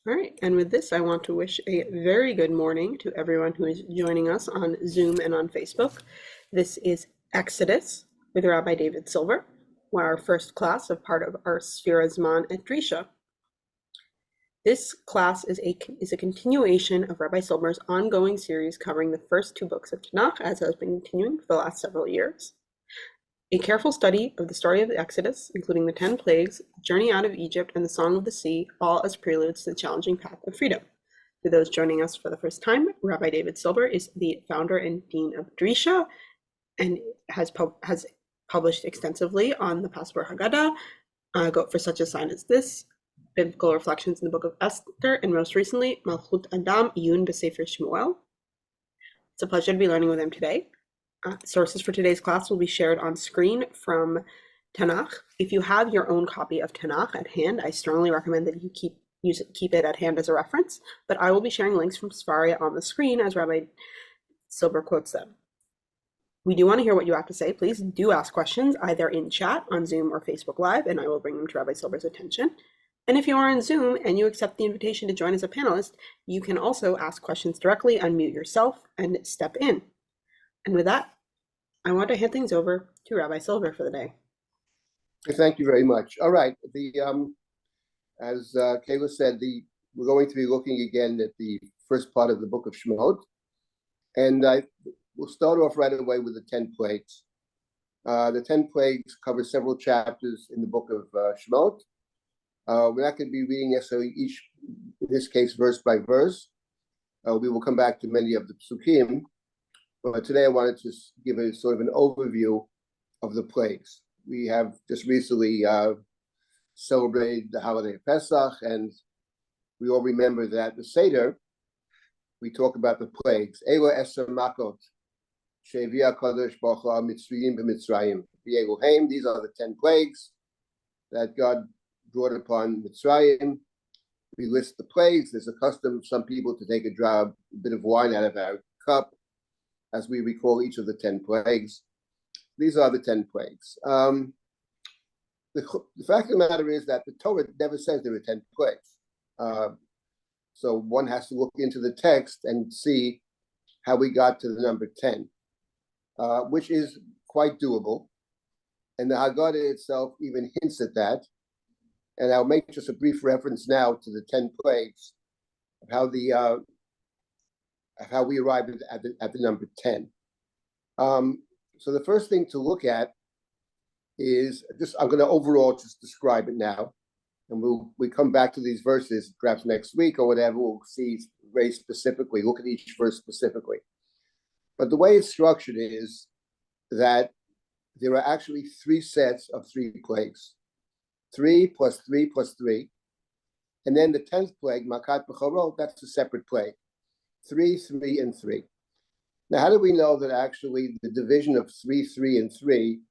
All right, and with this, I want to wish a very good morning to everyone who is joining us on Zoom and on Facebook. This is Exodus with Rabbi David Silber, our first class of part of our Sfira Zman at Drisha. This class is a continuation of Rabbi Silber's ongoing series covering the first two books of Tanakh, as has been continuing for the last several years. A careful study of the story of the Exodus, including the 10 plagues, the journey out of Egypt, and the Song of the Sea, all as preludes to the challenging path of freedom. For those joining us for the first time, Rabbi David Silber is the founder and dean of Drisha and has published extensively on the Passover Haggadah, for such a sign as this, biblical reflections in the book of Esther, and most recently, Malchut Adam, Iyun B'Sefer Shmuel. It's a pleasure to be learning with him today. Sources for today's class will be shared on screen from Tanakh. If you have your own copy of Tanakh at hand, I strongly recommend that you keep it at hand as a reference, but I will be sharing links from Sefaria on the screen as Rabbi Silber quotes them. We do want to hear what you have to say. Please do ask questions either in chat on Zoom or Facebook Live, and I will bring them to Rabbi Silber's attention. And if you are on Zoom and you accept the invitation to join as a panelist, you can also ask questions directly, unmute yourself, and step in. And with that, I want to hand things over to Rabbi Silber for the day. Thank you very much. All right. As Kayla said, we're going to be looking again at the first part of the book of Shemot. And we'll start off right away with the 10 plagues. The 10 plagues cover several chapters in the book of Shemot. We're not going to be reading necessarily each, in this case, verse by verse. We will come back to many of the psukim. But today I wanted to give a sort of an overview of the plagues. We have just recently celebrated the holiday of Pesach, and we all remember that the Seder, we talk about the plagues. Elo eser makot she'avia kadosh baruch hu mitzrayim b'mitzrayim. V'yeluhem, these are the 10 plagues that God brought upon Mitzrayim. We list the plagues. There's a custom of some people to take a bit of wine out of our cup as we recall each of the 10 plagues. These are the 10 plagues. The fact of the matter is that the Torah never says there are 10 plagues. So one has to look into the text and see how we got to the number 10, which is quite doable. And the Haggadah itself even hints at that. And I'll make just a brief reference now to the 10 plagues of how we arrived at the number 10. So the first thing to look at is I'm going to overall just describe it now, and we come back to these verses perhaps next week or whatever. We'll see very specifically, look at each verse specifically. But the way it's structured is that there are actually 3 sets of 3 plagues, 3 plus 3 plus 3, and then the 10th plague, Makat B'chorot, that's a separate plague. 3, 3, and 3. Now, how do we know that actually the division of 3, 3, and 3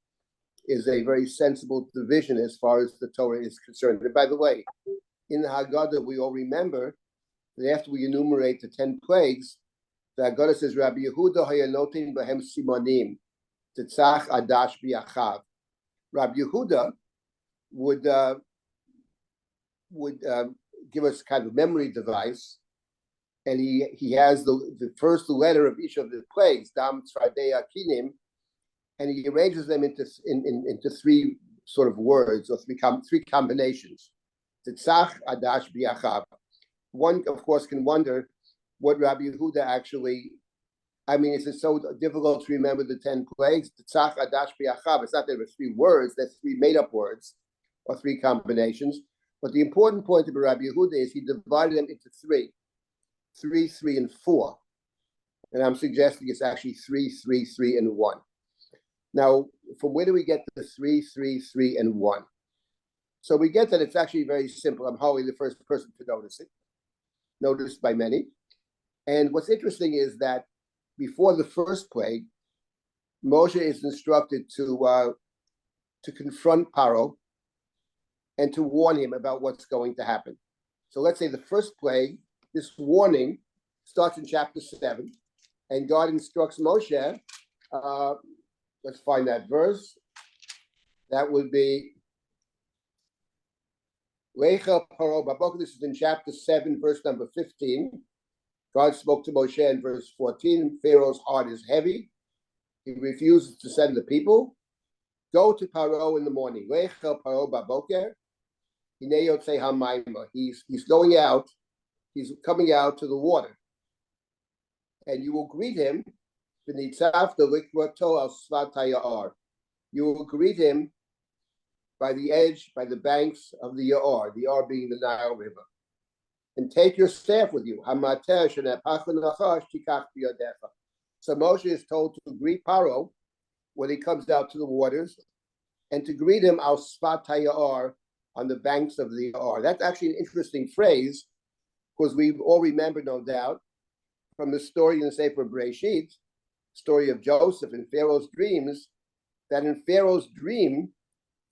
is a very sensible division as far as the Torah is concerned? And by the way, in the Haggadah, we all remember that after we enumerate the 10 plagues, the Haggadah says, Rabbi Yehuda hayanotin b'hem simonim, tetzach adash bi'achav. Rabbi Yehuda would give us kind of a memory device, and he has the first letter of each of the plagues, Dam Tzvardei Akinim, and he arranges them into 3 sort of words, or 3 combinations. Tetzach, Adash, Biachav. One, of course, can wonder what Rabbi Yehuda actually, is it so difficult to remember the 10 plagues? Tetzach, Adash, Biachav. It's not that there are 3 words, there's 3 made-up words, or 3 combinations. But the important point of Rabbi Yehuda is he divided them into 3. 3, 3, and 4. And I'm suggesting it's actually 3, 3, 3, and 1. Now, from where do we get the 3, 3, 3, and 1? So we get that it's actually very simple. I'm hardly the first person to notice it, noticed by many. And what's interesting is that before the first plague, Moshe is instructed to confront Paro and to warn him about what's going to happen. So let's say the first plague, this warning starts in chapter 7, and God instructs Moshe. Let's find that verse. That would be Leichel Paro Babok, this is in chapter 7, verse number 15. God spoke to Moshe in verse 14. Pharaoh's heart is heavy. He refuses to send the people. Go to Paro in the morning. Leichel Paro Baboker. He's going out. He's coming out to the water. And you will greet him. You will greet him by the edge, by the banks of the Ya'ar being the Nile River. And take your staff with you. So Moshe is told to greet Paro when he comes out to the waters, and to greet him al Sfat HaYa'ar, on the banks of the Ya'ar. That's actually an interesting phrase, because we all remember, no doubt, from the story in the Sefer Bereshit, story of Joseph in Pharaoh's dreams, that in Pharaoh's dream,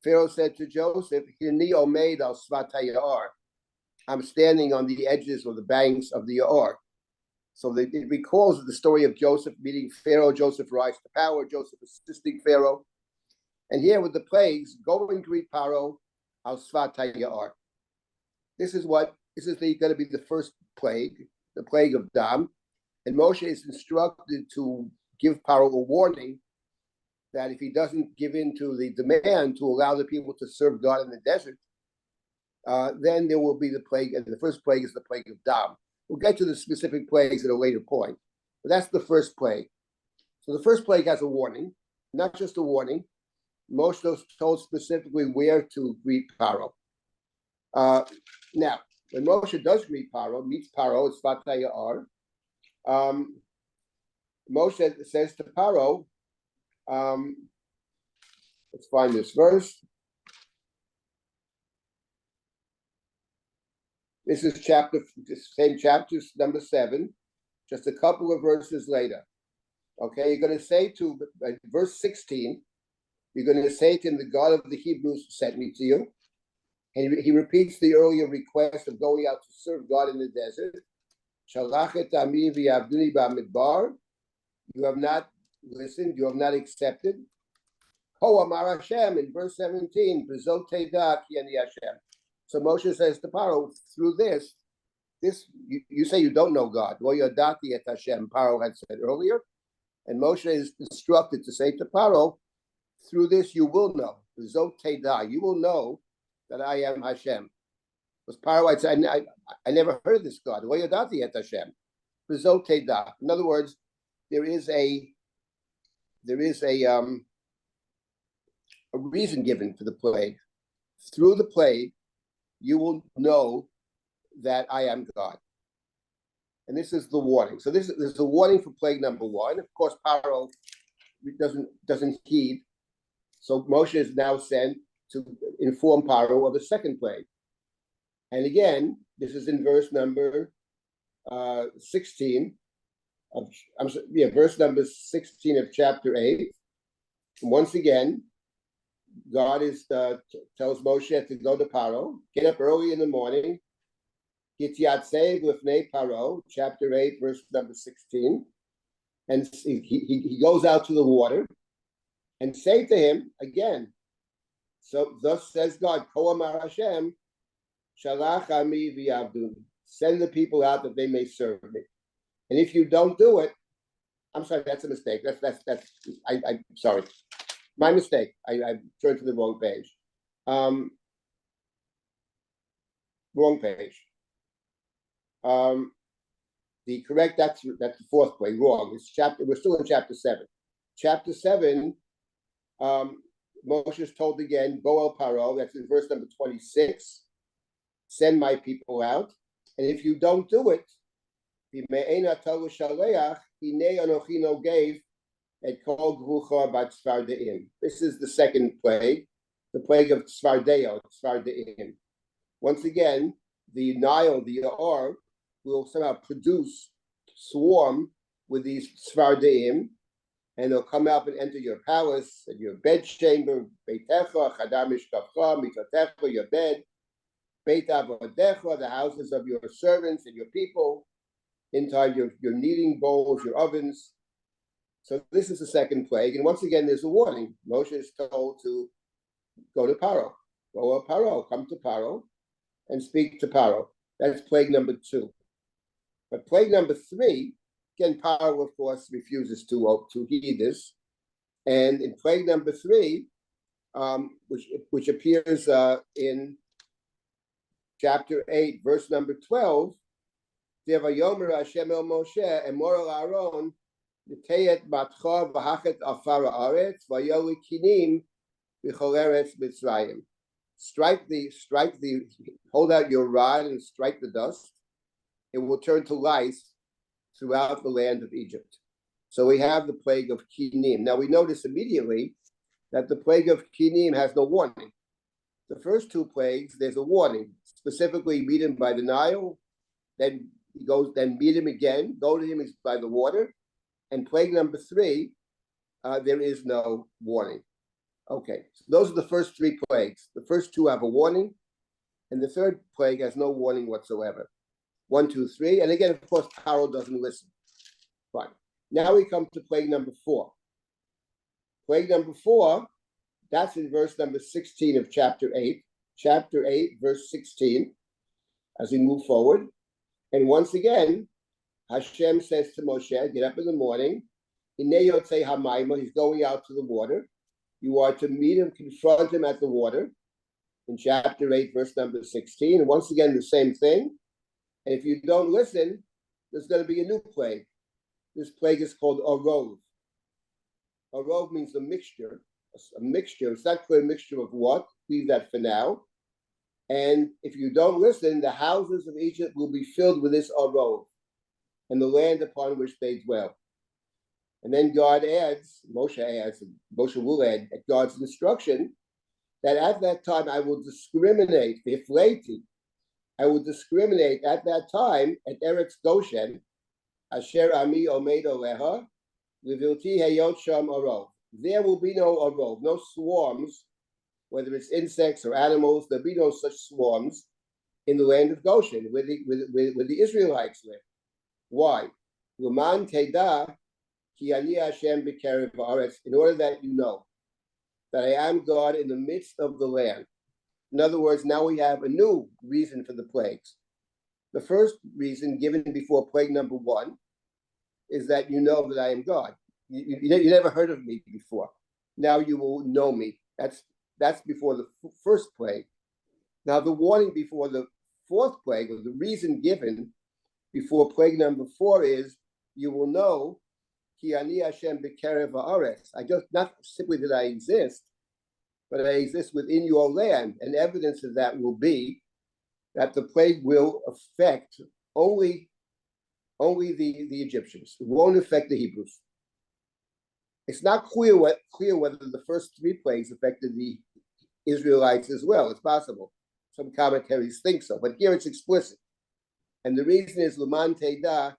Pharaoh said to Joseph, Hirni omeid al Sfat HaYa'ar. I'm standing on the edges or the banks of the Ya'ar. So it recalls the story of Joseph meeting Pharaoh. Joseph rise to power, Joseph assisting Pharaoh. And here with the plagues, go and greet Paro al Sfat HaYa'ar. This is going to be the first plague, the plague of Dam. And Moshe is instructed to give Paro a warning that if he doesn't give in to the demand to allow the people to serve God in the desert, then there will be the plague. And the first plague is the plague of Dam. We'll get to the specific plagues at a later point. But that's the first plague. So the first plague has a warning, not just a warning. Moshe told specifically where to greet Paro. Now, when Moshe does greet Paro, meets Paro, it's Sfat HaYa'ar, Moshe says to Paro, let's find this verse. This is same chapter, number 7, just a couple of verses later. Okay, you're going to say to verse 16, you're going to say to him, the God of the Hebrews sent me to you. And he repeats the earlier request of going out to serve God in the desert. Shalachet ami v'yavduni b'midbar. You have not listened, you have not accepted. Ho amar Hashem in verse 17, B'zot teda ki ani Hashem. So Moshe says to Paro, through this you say you don't know God. Lo yadati et Hashem, Paro had said earlier. And Moshe is instructed to say to Paro, through this you will know. B'zot teda, you will know that I am Hashem. Because Paro had said, I never heard of this God. Lo yadati et Hashem. B'zot teda. In other words, there is a reason given for the plague. Through the plague, you will know that I am God. And this is the warning. So this is a warning for plague number 1. Of course, Paro doesn't heed. So Moshe is now sent to inform Paro of the second plague. And again, this is in verse number 16 verse number 16 of chapter 8. And once again, God tells Moshe to go to Paro, get up early in the morning, Hityatzei l'fnei Paro, chapter 8, verse number 16, and he goes out to the water, and say to him again, so thus says God, Ko amar Hashem, Shalach ami v'yavduni, send the people out that they may serve me. And if you don't do it, I'm sorry, that's a mistake. I'm sorry. My mistake. I turned to the wrong page. Wrong page. The correct, that's the fourth plague, wrong. We're still in chapter 7. Chapter 7, Moshe is told again, Go el Paro, that's in verse number 26, send my people out. And if you don't do it, this is the second plague, the plague of Tzvardeim. Once again, the Nile, the Ya'ar, will somehow swarm with these Tzvardeim, and they'll come out and enter your palace and your bedchamber, Beitecha, Chadar Mishkavcha, Mitatecha, your bed, Beit Avodecha, the houses of your servants and your people, inside your kneading bowls, your ovens. So this is the second plague. And once again, there's a warning. Moshe is told to go to Paro. Go to Paro, come to Paro. and speak to Paro. That's plague number 2. But plague number 3, again, Paro, of course, refuses to heed this. And in plague number 3, which appears in chapter 8, verse number 12, Devayomer Hashem el Moshe, Emor el Aaron, Niteyet matcha v'hachet afar haaretz, v'yoli kinim v'chol eretz Mitzrayim. Hold out your rod and strike the dust. It will turn to lice throughout the land of Egypt. So we have the plague of kinim. Now we notice immediately that the plague of kinim has no warning. The first 2 plagues, there's a warning, specifically meet him by the Nile, then he goes, then meet him again, go to him by the water, and plague number 3, there is no warning. Okay, so those are the first 3 plagues. The first 2 have a warning, and the third plague has no warning whatsoever. 1, 2, 3, and again, of course, Paro doesn't listen. Fine. Now we come to plague number 4. Plague number 4, that's in verse number 16 of chapter 8. Chapter 8, verse 16, as we move forward. And once again, Hashem says to Moshe, get up in the morning. He's going out to the water. You are to meet him, confront him at the water. In chapter 8, verse number 16. And once again, the same thing. And if you don't listen, there's going to be a new plague. This plague is called Orov. Orov means a mixture. A mixture. It's not clear a mixture of what. Leave that for now. And if you don't listen, the houses of Egypt will be filled with this Orov, and the land upon which they dwell. And then God adds, Moshe will add at God's instruction, that at that time I will discriminate, I will discriminate at that time at Eretz Goshen, Asher Ami Omed Oleha, Levilti Heyot Sham Orov. There will be no Orov, no swarms, whether it's insects or animals. There'll be no such swarms in the land of Goshen, where the Israelites live. Why? Luman Teda Ki Ani Hashem B'Kerev Haaretz, in order that you know that I am God in the midst of the land. In other words, now we have a new reason for the plagues. The first reason given before plague number 1 is that you know that I am God. You never heard of me before. Now you will know me. That's before the first plague. Now the warning before the 4th plague, or the reason given before plague number 4, is you will know Ki Ani Hashem B'Kerev Haaretz. I just, not simply that I exist, but I exist within your land. And evidence of that will be that the plague will affect only the Egyptians. It won't affect the Hebrews. It's not clear whether the first 3 plagues affected the Israelites as well. It's possible. Some commentaries think so, but here it's explicit. And the reason is Luman Teda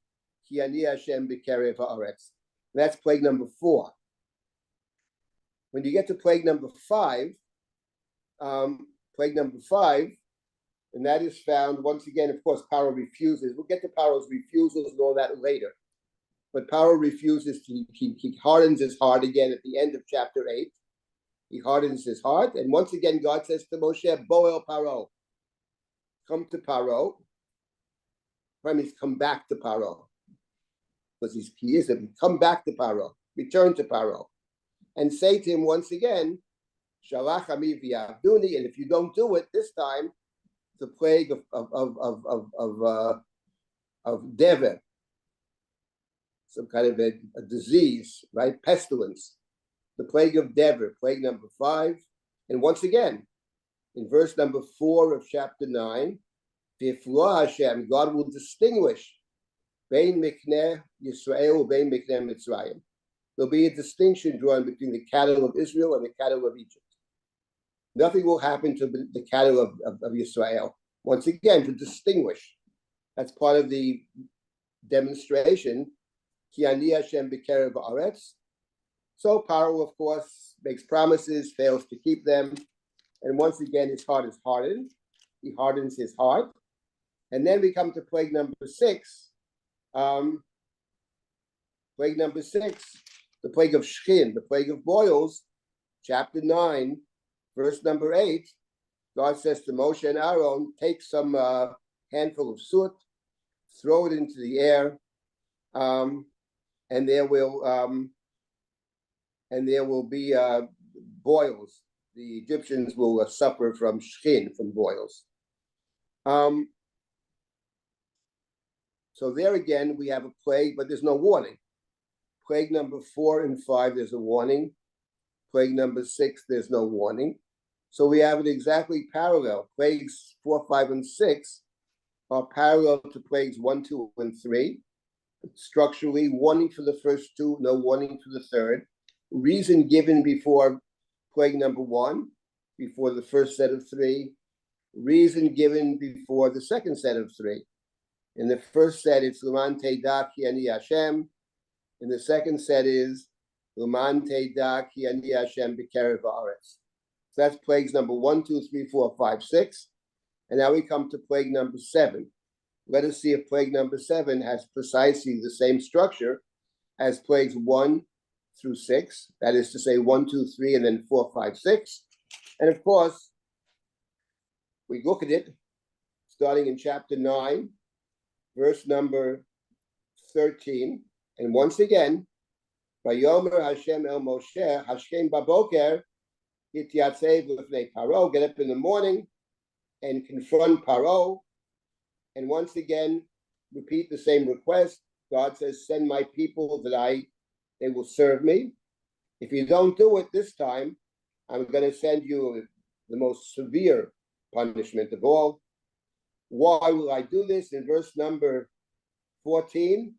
Ki Ani Hashem B'Kerev Haaretz. That's plague number 4. When you get to plague number 5, and that is found, once again, of course, Paro refuses. We'll get to Paro's refusals and all that later. But Paro refuses to, he hardens his heart again at the end of chapter 8. He hardens his heart. And once again, God says to Moshe, Boel Paro, come to Paro. Means come back to Paro. Because he is come back to Paro, return to Paro. And say to him once again, Shalach Ami v'Yavduni, and if you don't do it this time, the plague of Dever, some kind of a disease, right? Pestilence. The plague of Dever, plague number 5. And once again, in verse number 4 of chapter 9, V'Yiflo Hashem, God will distinguish Bein Mikneh Yisrael, Bein Mikneh Mitzrayim. There'll be a distinction drawn between the cattle of Israel and the cattle of Egypt. Nothing will happen to the cattle of Israel. Once again, to distinguish. That's part of the demonstration. Ki Ani Hashem B'Kerev Haaretz. So Paro, of course, makes promises, fails to keep them. And once again, his heart is hardened. He hardens his heart. And then we come to plague number 6. Plague number 6, the plague of Shchin, the plague of boils, chapter 9, verse number 8. God says to Moshe and Aaron, take some handful of soot, throw it into the air, and there will be boils. The Egyptians will suffer from shchin, from boils. So there again, we have a plague, but there's no warning. Plague number 4 and 5, there's a warning. Plague number 6, there's no warning. So we have it exactly parallel. Plagues 4, 5, and 6 are parallel to plagues 1, 2, and 3. Structurally, warning for the first 2, no warning for the third. Reason given before plague number 1, before the first set of 3. Reason given before the second set of 3. In the first set, it's L'man Te'dah Ki Ani Hashem. In the second set is L'man Te'dah Ki Ani Hashem B'kerev Haaretz. So that's plagues number 1, 2, 3, 4, 5, 6. And now we come to plague number 7. Let us see if plague number 7 has precisely the same structure as plagues 1 through 6. That is to say 1, 2, 3, and then 4, 5, 6. And of course, we look at it starting in chapter 9, verse number 13. And once again, Vayomer Hashem el Moshe, Hashem baboker, Yityatzev l'fnei Paro, get up in the morning and confront Paro. And once again, repeat the same request. God says, send my people that they will serve me. If you don't do it this time, I'm going to send you the most severe punishment of all. Why will I do this? In verse number 14,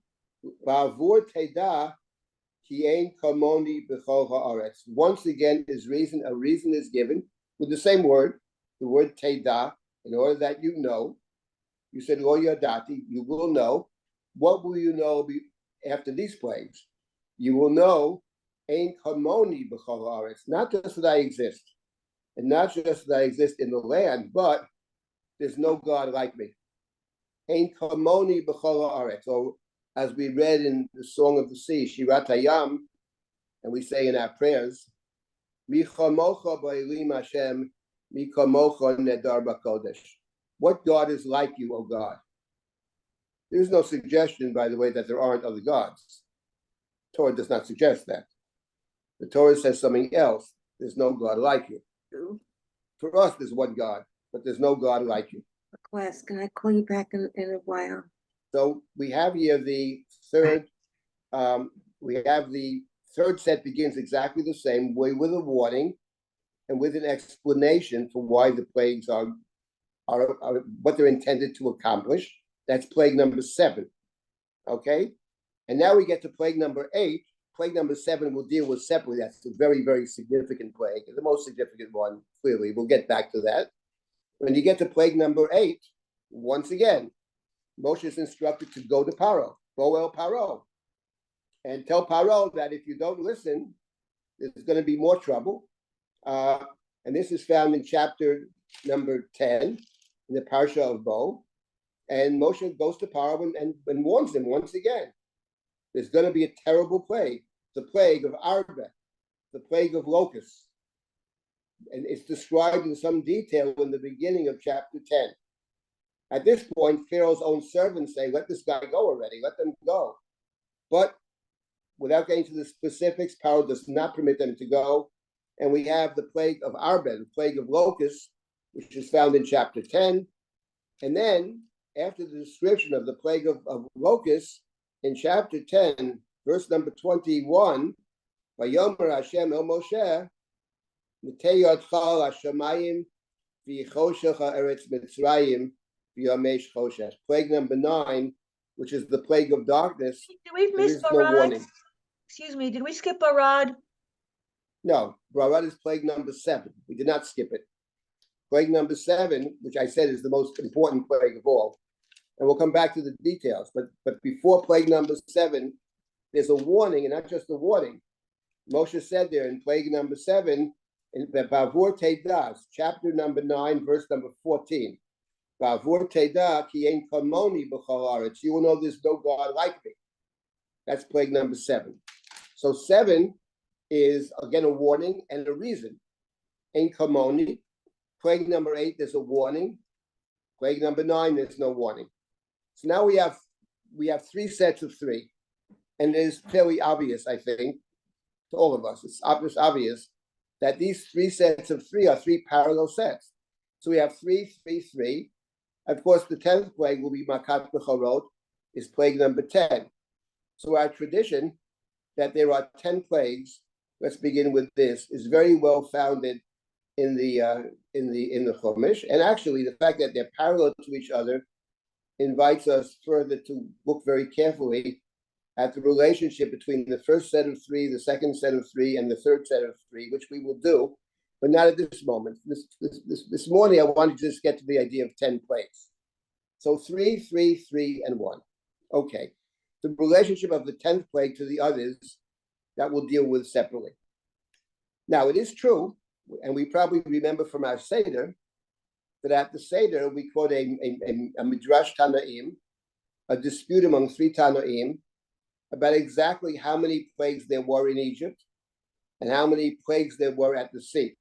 Ba'avur Te'dah ki ein kamoni b'chol ha'aretz. Once again, a reason is given with the same word, the word Te'dah, in order that you know. You said, Lo yadati, you will know. What will you know after these plagues? You will know, ein kamoni b'chol ha'aretz, not just that I exist, and not just that I exist in the land, but there's no God like me. Ein kamoni b'chol ha'aretz. So, as we read in the Song of the Sea, Shirat Hayam, and we say in our prayers, Mi chamocha ba'elim Hashem, mi kamocha nedar b'kodesh. What God is like you, O God? There's no suggestion, by the way, that there aren't other gods. The Torah does not suggest that. The Torah says something else. There's no God like you. For us, there's one God, but there's no God like you. Class, can I call you back in a while? So we have here the third. The third set begins exactly the same way, with a warning and with an explanation for why the plagues are what they're intended to accomplish. That's plague number 7. Okay, and now we get to plague number 8. Plague number 7 we'll deal with separately. That's a very, very significant plague, the most significant one. Clearly, we'll get back to that. When you get to plague number 8, once again, Moshe is instructed to go to Paro, go el Paro, and tell Paro that if you don't listen, there's going to be more trouble. And this is found in chapter number 10 in the Parsha of Bo. And Moshe goes to Paro and warns him once again. There's going to be a terrible plague, the plague of Arba, the plague of locusts. And it's described in some detail in the beginning of chapter 10. At this point, Pharaoh's own servants say, let this guy go already, let them go. But without getting to the specifics, Pharaoh does not permit them to go. And we have the plague of Arba, the plague of locusts, which is found in chapter 10. And then, after the description of the plague of locusts, in chapter 10, verse number 21, Vayomer Hashem el Moshe, Mitei yadcha hashamayim v'yichoshech ha'eretz Mitzrayim v'yamesh choshech. Plague number 9, which is the plague of darkness. Did we miss no Barad? warning. Excuse me, did we skip Barad? No, Barad is plague number 7. We did not skip it. Plague number 7, which I said is the most important plague of all. And we'll come back to the details. But before plague number 7, there's a warning, and not just a warning. Moshe said there in plague number 7, in Ba'avur Te'dah, chapter number 9, verse number 14. Ba'avur Te'dah ki ein kamoni b'chol haaretz. You will know there's no God like me. That's plague number 7. So 7 is, again, a warning and a reason. Ein kamoni, Plague number 8, there's a warning. Plague number 9, there's no warning. So now we have 3 sets of 3. And it is fairly obvious, I think, to all of us. It's obvious that these 3 sets of 3 are 3 parallel sets. So we have 3, 3, 3. Of course, the 10th plague will be Makat Bechorot, is plague number 10. So our tradition that there are 10 plagues, let's begin with this, is very well founded in the Chumash. And actually, the fact that they're parallel to each other invites us further to look very carefully at the relationship between the first set of 3, the second set of 3, and the third set of 3, which we will do, but not at this moment. This morning, I wanted to just get to the idea of 10 plagues. So 3, 3, 3, and 1. Okay. The relationship of the 10th plague to the others, that we'll deal with separately. Now, it is true, and we probably remember from our Seder, that at the Seder, we quote a Midrash Tanaim, a dispute among 3 Tanaim, about exactly how many plagues there were in Egypt and how many plagues there were at the sea.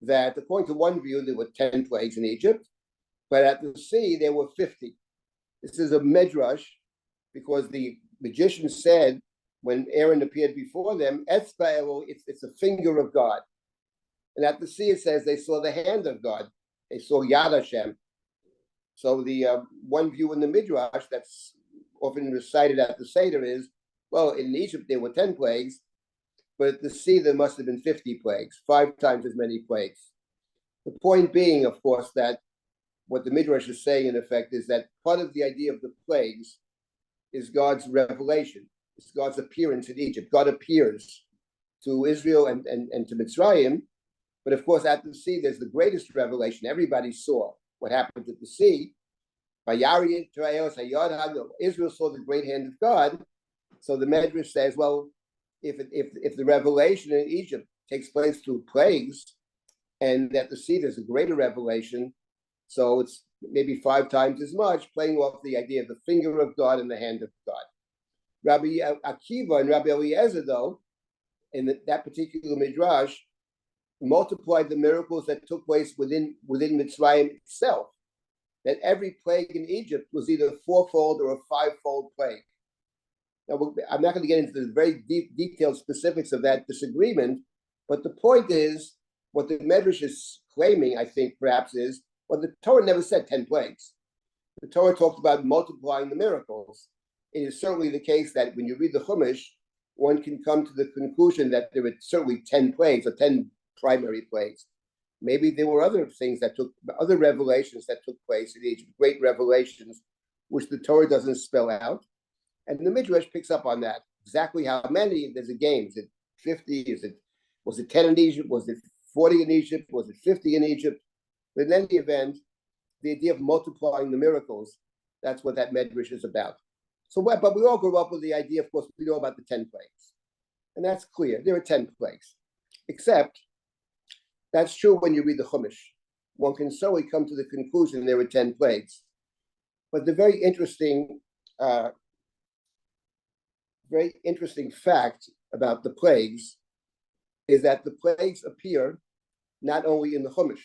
That according to one view, there were 10 plagues in Egypt, but at the sea, there were 50. This is a Midrash because the magician said when Aaron appeared before them, Etzba Elo, it's a finger of God. And at the sea, it says they saw the hand of God. They saw Yad Hashem. So the one view in the Midrash that's often recited at the Seder is, well, in Egypt there were 10 plagues, but at the sea there must have been 50 plagues, 5 times as many plagues. The point being, of course, that what the Midrash is saying, in effect, is that part of the idea of the plagues is God's revelation. It's God's appearance in Egypt. God appears to Israel and to Mitzrayim, but of course, at the sea, there's the greatest revelation. Everybody saw what happened at the sea. Israel saw the great hand of God. So the Medrash says, well, if the revelation in Egypt takes place through plagues, and at the sea there's a greater revelation, so it's maybe 5 times as much, playing off the idea of the finger of God and the hand of God. Rabbi Akiva and Rabbi Eliezer, though, in that particular Midrash, multiplied the miracles that took place within Mitzrayim itself. That every plague in Egypt was either a 4-fold or a 5-fold plague. Now, I'm not going to get into the very detailed specifics of that disagreement, but the point is, what the Medrash is claiming, I think, perhaps is, well, the Torah never said 10 plagues. The Torah talked about multiplying the miracles. It is certainly the case that when you read the Chumash, one can come to the conclusion that there were certainly 10 plagues or 10 primary plagues. Maybe there were other revelations that took place in Egypt, great revelations, which the Torah doesn't spell out. And the Midrash picks up on that. Exactly how many, there's a game. Is it 50? Was it 10 in Egypt? Was it 40 in Egypt? Was it 50 in Egypt? But in any event, the idea of multiplying the miracles, that's what that Midrash is about. So, but we all grew up with the idea, of course, we know about the 10 plagues. And that's clear. There are 10 plagues. Except, that's true when you read the Chumash. One can certainly come to the conclusion there were 10 plagues. But the very interesting fact about the plagues is that the plagues appear not only in the Chumash,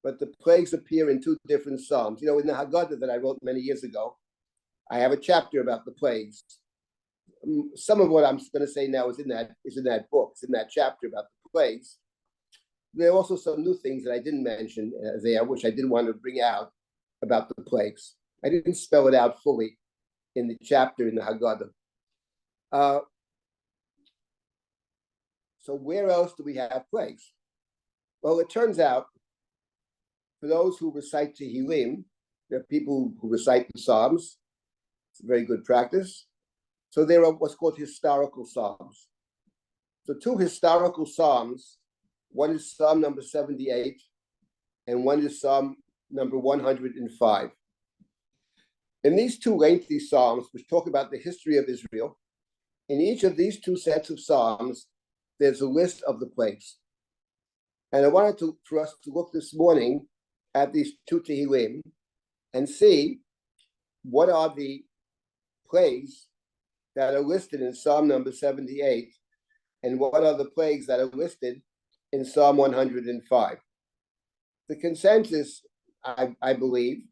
but the plagues appear in 2 different Psalms. You know, in the Haggadah that I wrote many years ago, I have a chapter about the plagues. Some of what I'm going to say now is in that book, it's in that chapter about the plagues. There are also some new things that I didn't mention there, which I didn't want to bring out about the plagues. I didn't spell it out fully in the chapter in the Haggadah. So where else do we have plagues? Well, it turns out, for those who recite Tehillim, there are people who recite the Psalms. It's a very good practice. So there are what's called historical Psalms. So 2 historical Psalms, one is Psalm number 78, and one is Psalm number 105. In these 2 lengthy Psalms, which talk about the history of Israel, in each of these 2 sets of Psalms, there's a list of the plagues. And I wanted for us to look this morning at these 2 Tehillim and see what are the plagues that are listed in Psalm number 78 and what are the plagues that are listed in Psalm 105. The consensus, I believe,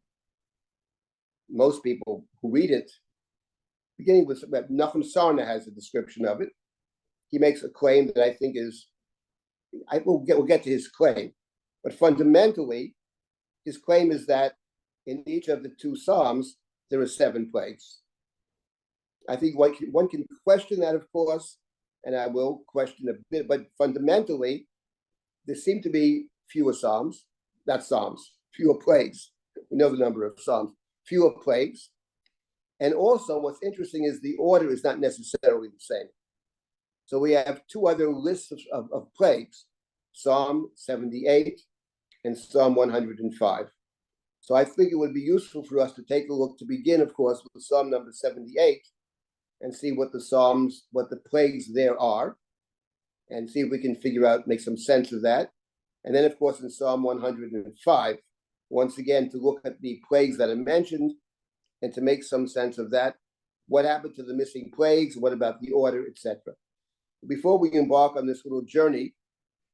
most people who read it, beginning with Nachum Sarna has a description of it. He makes a claim that I think is, we'll get to his claim, but fundamentally, his claim is that in each of the two Psalms, there are 7 plagues. I think one can question that, of course, and I will question a bit, but fundamentally, there seem to be fewer Psalms, not Psalms, fewer plagues. We know the number of Psalms, fewer plagues. And also, what's interesting is the order is not necessarily the same. So we have 2 other lists of plagues, Psalm 78 and Psalm 105. So I think it would be useful for us to take a look, to begin, of course, with Psalm number 78 and see what the plagues there are, and see if we can figure out, make some sense of that. And then, of course, in Psalm 105, once again, to look at the plagues that are mentioned and to make some sense of that. What happened to the missing plagues? What about the order, etc.? Before we embark on this little journey,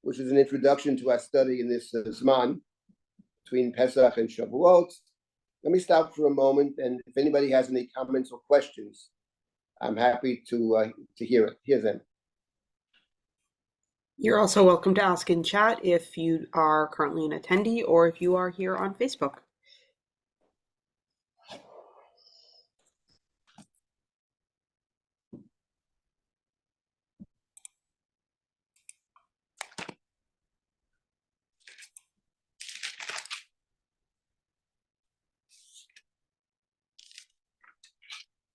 which is an introduction to our study in this Zman between Pesach and Shavuot, let me stop for a moment, and if anybody has any comments or questions, I'm happy to hear them. You're also welcome to ask in chat if you are currently an attendee or if you are here on Facebook.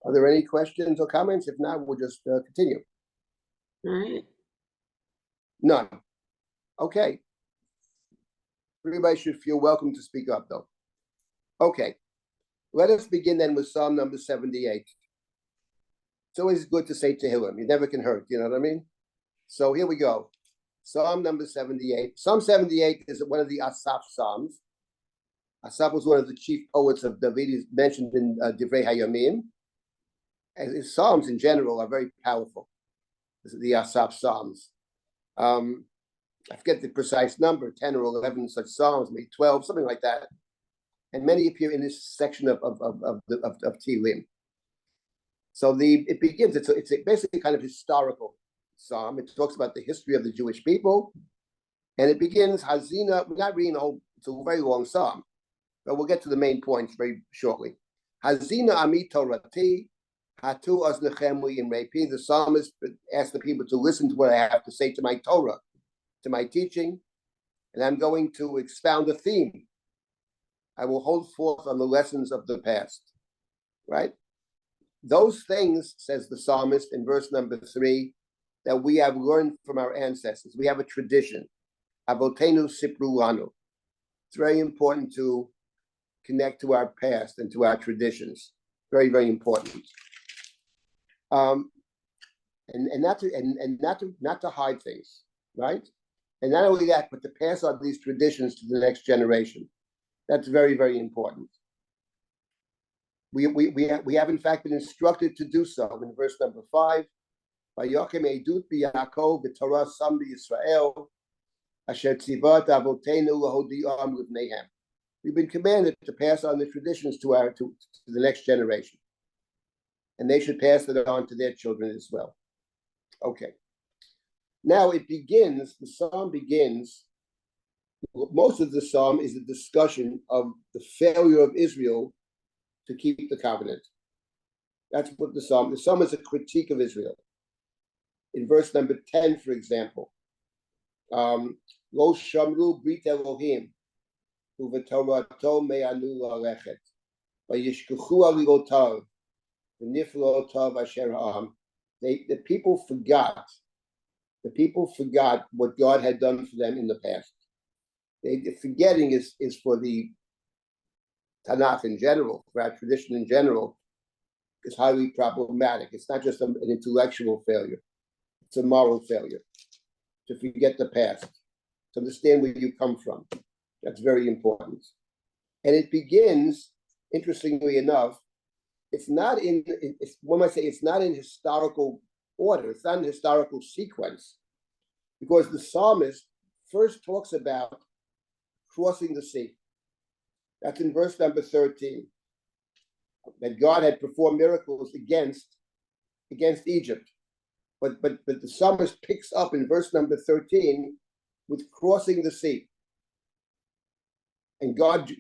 Are there any questions or comments? If not, we'll just continue. All right. None. Okay. Everybody should feel welcome to speak up, though. Okay. Let us begin then with Psalm number 78. It's always good to say Tehillim. You never can hurt, you know what I mean? So here we go. Psalm number 78. Psalm 78 is one of the Asaph Psalms. Asaph was one of the chief poets of David, is mentioned in Divrei Hayamim. And his Psalms in general are very powerful. This is the Asaph Psalms. I forget the precise number, 10 or 11 such Psalms, maybe 12, something like that. And many appear in this section of Tehillim. So it begins, it's basically kind of historical psalm. It talks about the history of the Jewish people. And it begins, Hazina, we're not reading the whole, it's a very long psalm, but we'll get to the main points very shortly. Hazina ami Torati, hatu oznechem in repi. The psalmist asked the people to listen to what I have to say to my Torah, to my teaching, and I'm going to expound a theme. I will hold forth on the lessons of the past, right? Those things, says the psalmist in verse number 3, that we have learned from our ancestors. We have a tradition. Avotenu sipru lanu. It's very important to connect to our past and to our traditions. Very, very important. And not to hide things, right? And not only that, but to pass on these traditions to the next generation. That's very, very important. We have in fact been instructed to do so in verse number 5. Vayochem edut b'Yaakov b'Torah sam b'Yisrael asher tzivat avotenu lahodi'am livneihem. We've been commanded to pass on the traditions to the next generation, and they should pass it on to their children as well. Okay. Now it begins. The psalm begins. Most of the psalm is a discussion of the failure of Israel to keep the covenant. That's what the psalm is a critique of Israel. In verse number 10, for example, Lo shamru brit Elohim u'v'torato me'anu la'lechet v'yishkuchu alilotav v'niflotav asher ha'am. The people forgot what God had done for them in the past. The forgetting is for the Tanakh in general, for our tradition in general, is highly problematic. It's not just an intellectual failure. It's a moral failure. To forget the past, to understand where you come from. That's very important. And it begins, interestingly enough, it's not in historical order. It's not in historical sequence, because the psalmist first talks about crossing the sea. That's in verse number 13. That God had performed miracles against Egypt. But the psalmist picks up in verse number 13 with crossing the sea. And God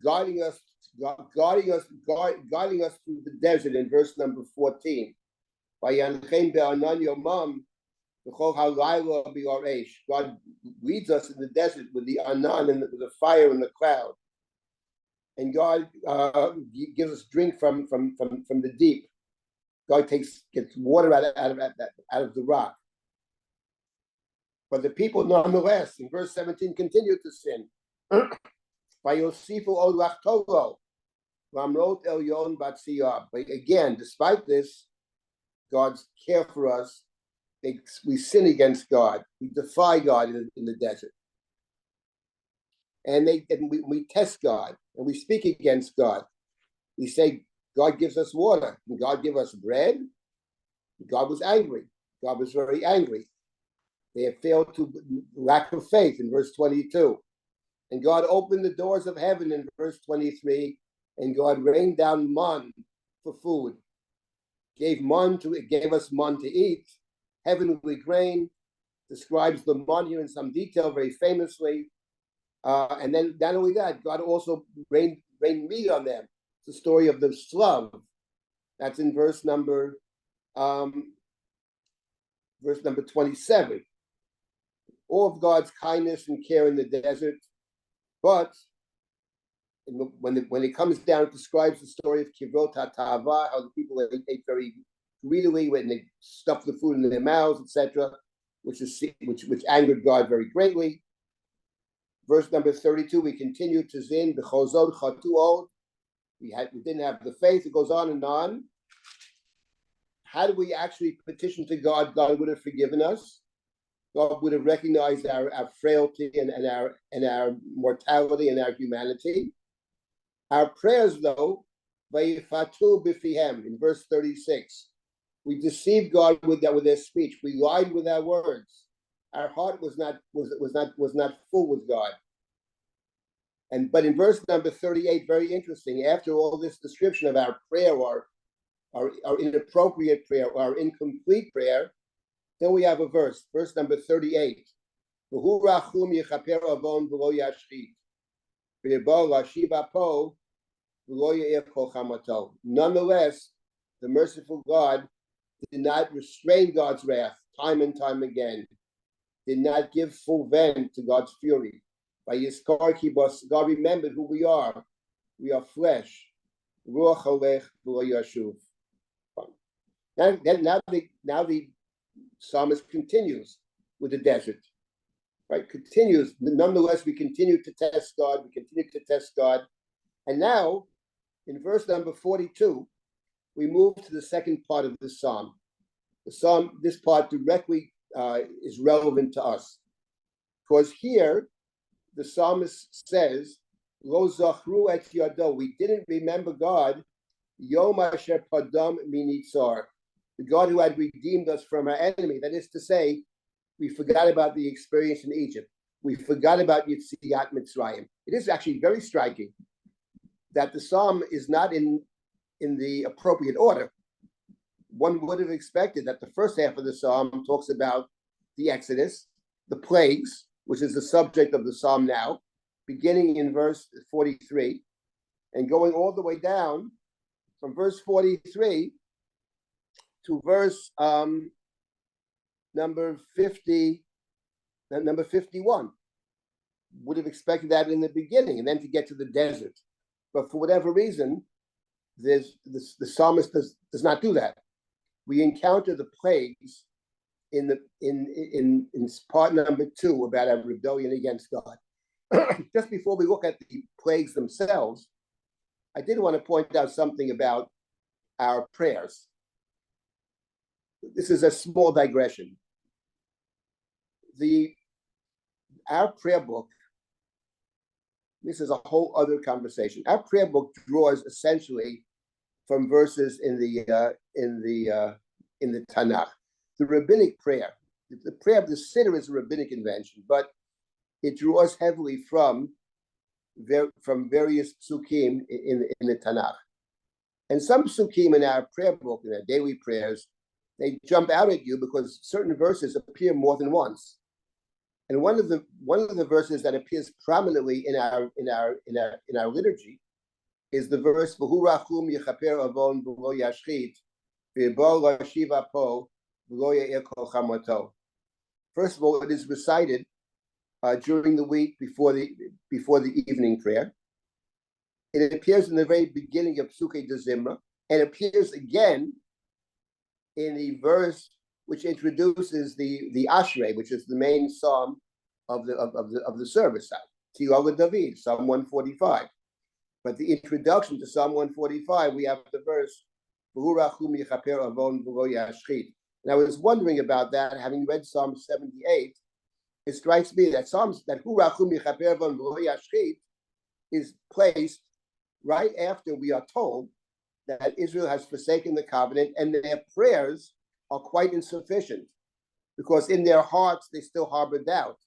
guiding us through the desert in verse number 14. God leads us in the desert with the anan and the fire and the cloud. And God gives us drink from the deep. God gets water out of the rock. But the people, nonetheless, in verse 17, continue to sin. But again, despite this, God's care for us, we sin against God. We defy God in the desert. And we test God, and we speak against God. We say, God gives us water, and God give us bread. God was angry. God was very angry. They have failed to lack of faith in verse 22. And God opened the doors of heaven in verse 23, and God rained down man for food. Gave us man to eat. Heavenly grain, describes the man here in some detail very famously. And then not only that, God also rained meat on them. It's the story of the slav. That's in verse number 27. All of God's kindness and care in the desert, but when it comes down, it describes the story of Kivrot HaTa'ava, how the people ate very greedily when they stuffed the food in their mouths, etc., which angered God very greatly. Verse number 32, we continue to sin, b'chozod chatuot. We didn't have the faith. It goes on and on. How do we actually petition to God? God would have forgiven us. God would have recognized our frailty and our mortality and our humanity. Our prayers, though, vayifatu b'fihem, in verse 36, we deceived God with their speech. We lied with our words. Our heart was not full with God. But in verse number 38, very interesting. After all this description of our prayer, or our inappropriate prayer, or our incomplete prayer, then we have a verse number 38. Nonetheless, the merciful God did not restrain God's wrath time and time again, did not give full vent to God's fury. By Yiskar Kibos, God remembered who we are. We are flesh. Ruach Halech v'lo yashuv. Now the psalmist continues with the desert. Right? Continues. Nonetheless, we continue to test God. We continue to test God. And now, in verse number 42, we move to the second part of the psalm. This part directly is relevant to us. Because here, the psalmist says, Lo zachru et yado, we didn't remember God, Yom asher padam minitzar, the God who had redeemed us from our enemy. That is to say, we forgot about the experience in Egypt. We forgot about Yetziat Mitzrayim. It is actually very striking that the psalm is not in the appropriate order. One would have expected that the first half of the psalm talks about the Exodus, the plagues, which is the subject of the psalm now, beginning in verse 43 and going all the way down from verse 43 to verse number 51. Would have expected that in the beginning, and then to get to the desert. But for whatever reason, the psalmist does not do that. We encounter the plagues in part number 2 about our rebellion against God. Just before we look at the plagues themselves, I did want to point out something about our prayers. This is a small digression. Our prayer book, this is a whole other conversation. Our prayer book draws essentially from verses in the Tanakh. The rabbinic prayer, the prayer of the Siddur is a rabbinic invention, but it draws heavily from from various psukim in the Tanakh. And some psukim in our prayer book, in our daily prayers, they jump out at you because certain verses appear more than once. And one of the verses that appears prominently in our liturgy is the verse V'hu rachum yechaper avon v'lo yashchit v'bo lo shiva po v'lo ya'ir kol chamoto. First of all, it is recited during the week before the evening prayer. It appears in the very beginning of Psukei de Zimra, and appears again in the verse which introduces the Ashrei, which is the main psalm of the service, Tilala David, Psalm 145. But the introduction to Psalm 145, we have the verse V'hu rachum yechaper avon v'lo yashchit. And I was wondering about that, having read Psalm 78. It strikes me that V'hu rachum yechaper avon v'lo yashchit is placed right after we are told that Israel has forsaken the covenant and their prayers are quite insufficient because in their hearts they still harbor doubt.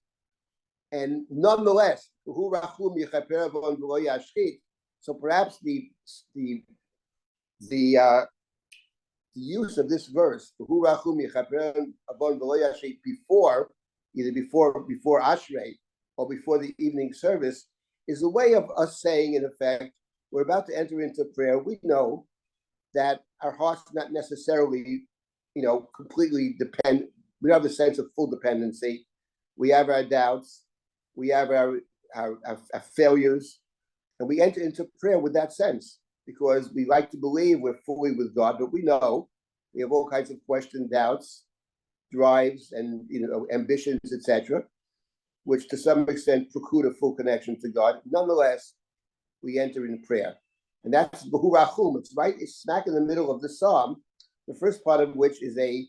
And nonetheless, so perhaps the use of this verse before Ashrei or before the evening service is a way of us saying, in effect, we're about to enter into prayer. We know that our hearts not necessarily, completely depend. We have a sense of full dependency. We have our doubts. We have our failures. And we enter into prayer with that sense because we like to believe we're fully with God, but we know we have all kinds of questions, doubts, drives, and ambitions, etc., which to some extent preclude a full connection to God. Nonetheless, we enter in prayer. And that's V'hu rachum. It's smack in the middle of the psalm, the first part of which is a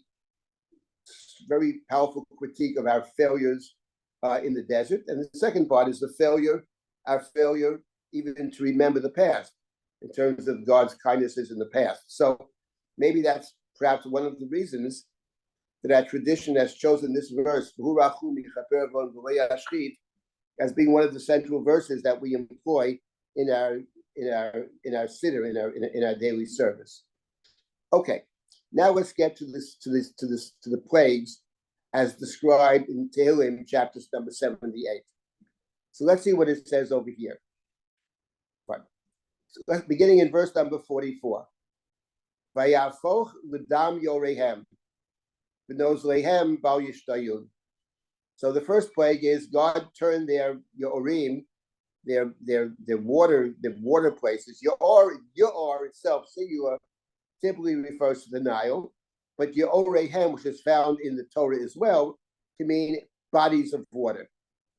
very powerful critique of our failures in the desert. And the second part is our failure even to remember the past in terms of God's kindnesses in the past. So maybe that's perhaps one of the reasons that our tradition has chosen this verse, V'hu rachum yechaper avon v'lo yashchit, as being one of the central verses that we employ in our siddur, in our daily service. Okay, now let's get to the plagues as described in Tehillim chapters number 78. So let's see what it says over here. Right. So beginning in verse number 44. Vayafoch l'dam yorehem v'noz lehem bal yishtayun. So the first plague is God turned their yorim, their water places. Yor itself, singular, typically refers to the Nile, but Yorehem, which is found in the Torah as well, can mean bodies of water.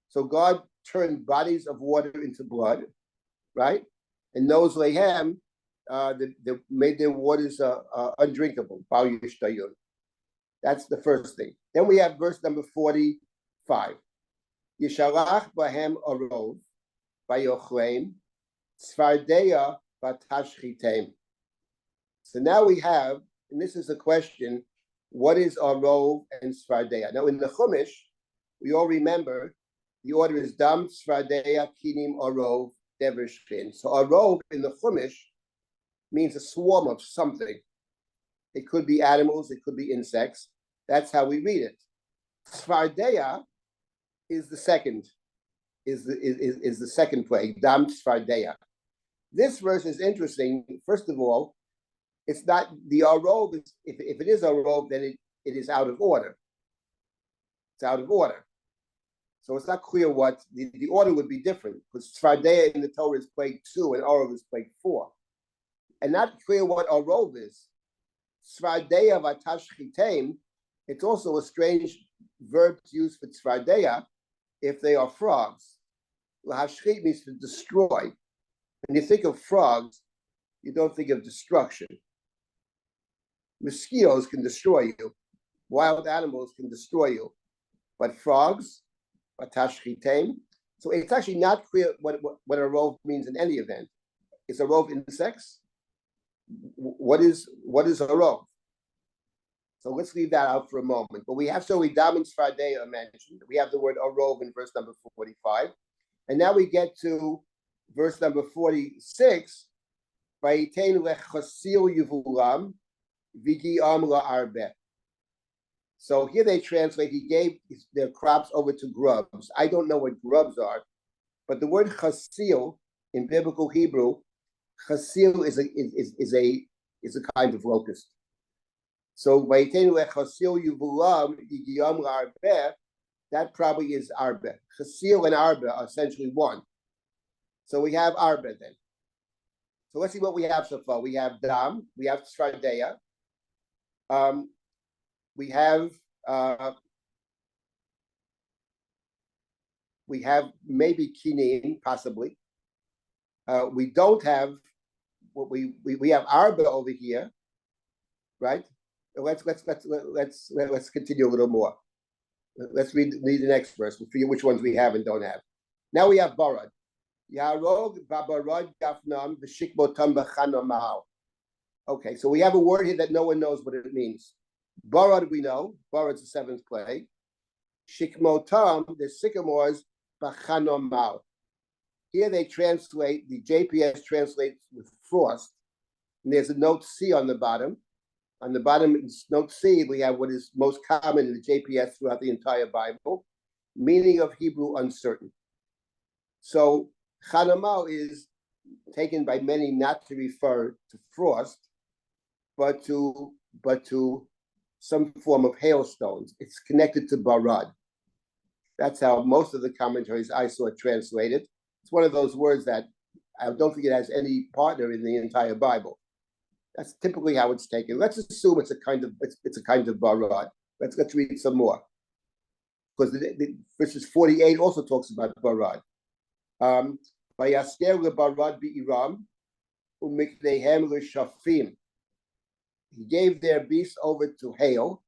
So God turned bodies of water into blood, right? And those lehem, they made their waters undrinkable. That's the first thing. Then we have verse number 45. Yishalach bahem arov vayochlem tzvardeya vatashchitem. So now we have, and this is a question, what is arov and tzvardeya? Now in the Chumash, we all remember the order is dam, tzvardeya, kinim, arov, dever, shchin. So arov in the Chumash means a swarm of something. It could be animals, it could be insects. That's how we read it. Tzvardeya is the second, is the second plague, dam tzvardeya. This verse is interesting. First of all, it's not the arov. If it is arov, then it is out of order. It's out of order. So it's not clear what the order would be different because tzvardeya in the Torah is plague 2 and arov is plague 4, and not clear what arov is. Tzvardeya vatashchitem. It's also a strange verb to use for tzvardeya if they are frogs. Lahashchit means to destroy. When you think of frogs, you don't think of destruction. Mosquitoes can destroy you. Wild animals can destroy you. But frogs, vatashchitem. So it's actually not clear what a rove means in any event. Is a rove insects? What is a rove? So let's leave that out for a moment. But we have dam and tzvardeya mentioned. We have the word arov in verse number 45. And now we get to verse number 46, Vayitein lechasil yivulam v'gi'am la'arbeh. So here they translate, he gave their crops over to grubs. I don't know what grubs are, but the word chasil in biblical Hebrew, chasil is a kind of locust. So vayitein lechasil yivulam v'gi'am la'arbeh, that probably is arbeh. Chasil and arbeh are essentially one. So we have arbeh then. So let's see what we have so far. We have dam, we have tzvardeya, we have maybe kinin, possibly. We don't have what we have arba over here, right? Let's continue a little more. Let's read the next verse. We'll figure which ones we have and don't have. Now we have barad. Yarog babarad gafnam v'shikbotam b'chanamau. Okay, so we have a word here that no one knows what it means. Barad we know. Barad's the seventh plague. Shikmotam, the sycamores, b'chanamau. Here they translate, the JPS translates with frost, and there's a note C on the bottom. On the bottom, note C, we have what is most common in the JPS throughout the entire Bible, meaning of Hebrew uncertain. So Chanamau is taken by many not to refer to frost, but to some form of hailstones. It's connected to Barad. That's how most of the commentaries I saw translated. It's one of those words that I don't think it has any partner in the entire Bible. That's typically how it's taken. Let's assume it's a kind of Barad. Let's read some more, because the verses 48 also talks about Barad. Vayasker lebarad bi'iram umiknehem l'shafim. He gave their beasts over to hail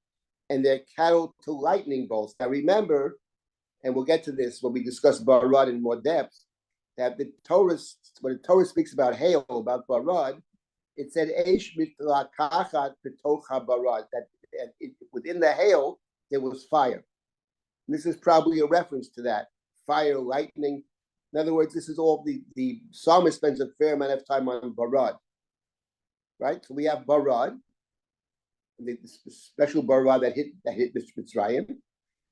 and their cattle to lightning bolts. Now remember, and we'll get to this when we discuss Barad in more depth, that when the Torah speaks about hail, about Barad, it said Eish mitlakachat betocha Barad, that within the hail there was fire. And this is probably a reference to that fire, lightning. In other words, this is all the psalmist spends a fair amount of time on Barad, right? So we have Barad, the special Barad that hit Mitzrayim,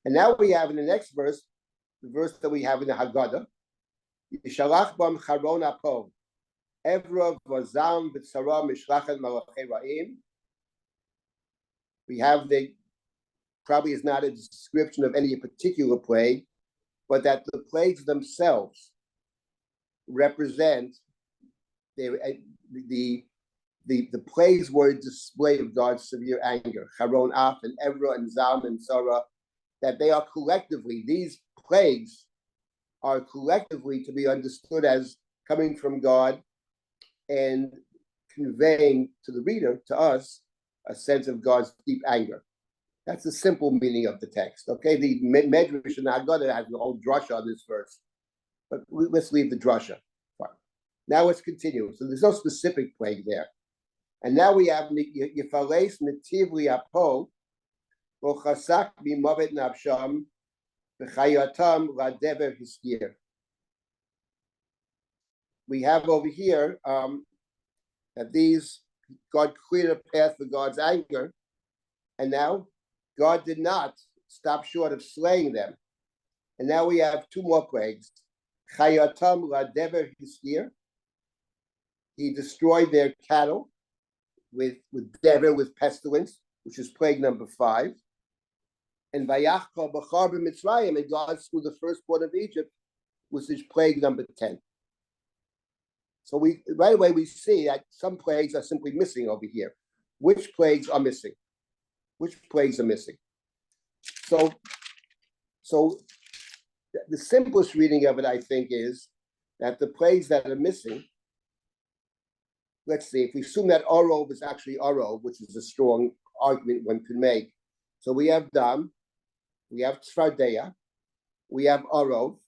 and now we have in the next verse, the verse that we have in the Haggadah, Yishalach bam charon apov, Evra vazam b'tzara mishlachet malachei ra'im. We have probably is not a description of any particular plague, but that the plagues themselves represent the plagues were a display of God's severe anger. Charon Af and Evra and Zam and Sarah, that they are collectively, these plagues are collectively to be understood as coming from God and conveying to the reader, to us, a sense of God's deep anger. That's the simple meaning of the text. Okay, the Medrash and Haggadah has the whole drasha on this verse, but let's leave the drasha part. Now let's continue. So there's no specific plague there, and now we have Yifales Netiv Liapo Chasak B'Mavet Nafsham B'Chayatam Ladever Hiskir. We have over here that these God cleared a path for God's anger, and now God did not stop short of slaying them. And now we have two more plagues. Chayatam ladever hiskir. He destroyed their cattle with dever, with pestilence, which is plague number 5. And vayachkol b'char b'Mitzrayim, and God slew the firstborn of Egypt, which is plague number 10. So right away we see that some plagues are simply missing over here. Which plagues are missing? Which plagues are missing? So the simplest reading of it, I think, is that the plagues that are missing, let's see, if we assume that Orov is actually Orov, which is a strong argument one could make. So we have Dam, we have Tzvardeya, we have Orov,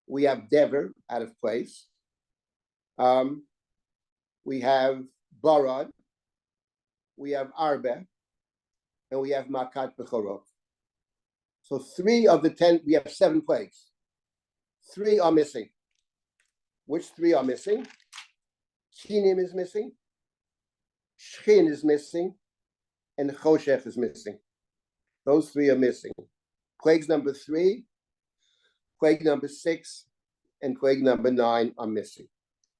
we have Dever out of place, we have Barad, we have Arbe, and we have Makat Bechorot. So 3 of the 10, we have 7 plagues. 3 are missing. Which three are missing? Kinim is missing, Shchin is missing, and Choshech is missing. Those three are missing. Plagues number 3, plague number 6, and plague number 9 are missing.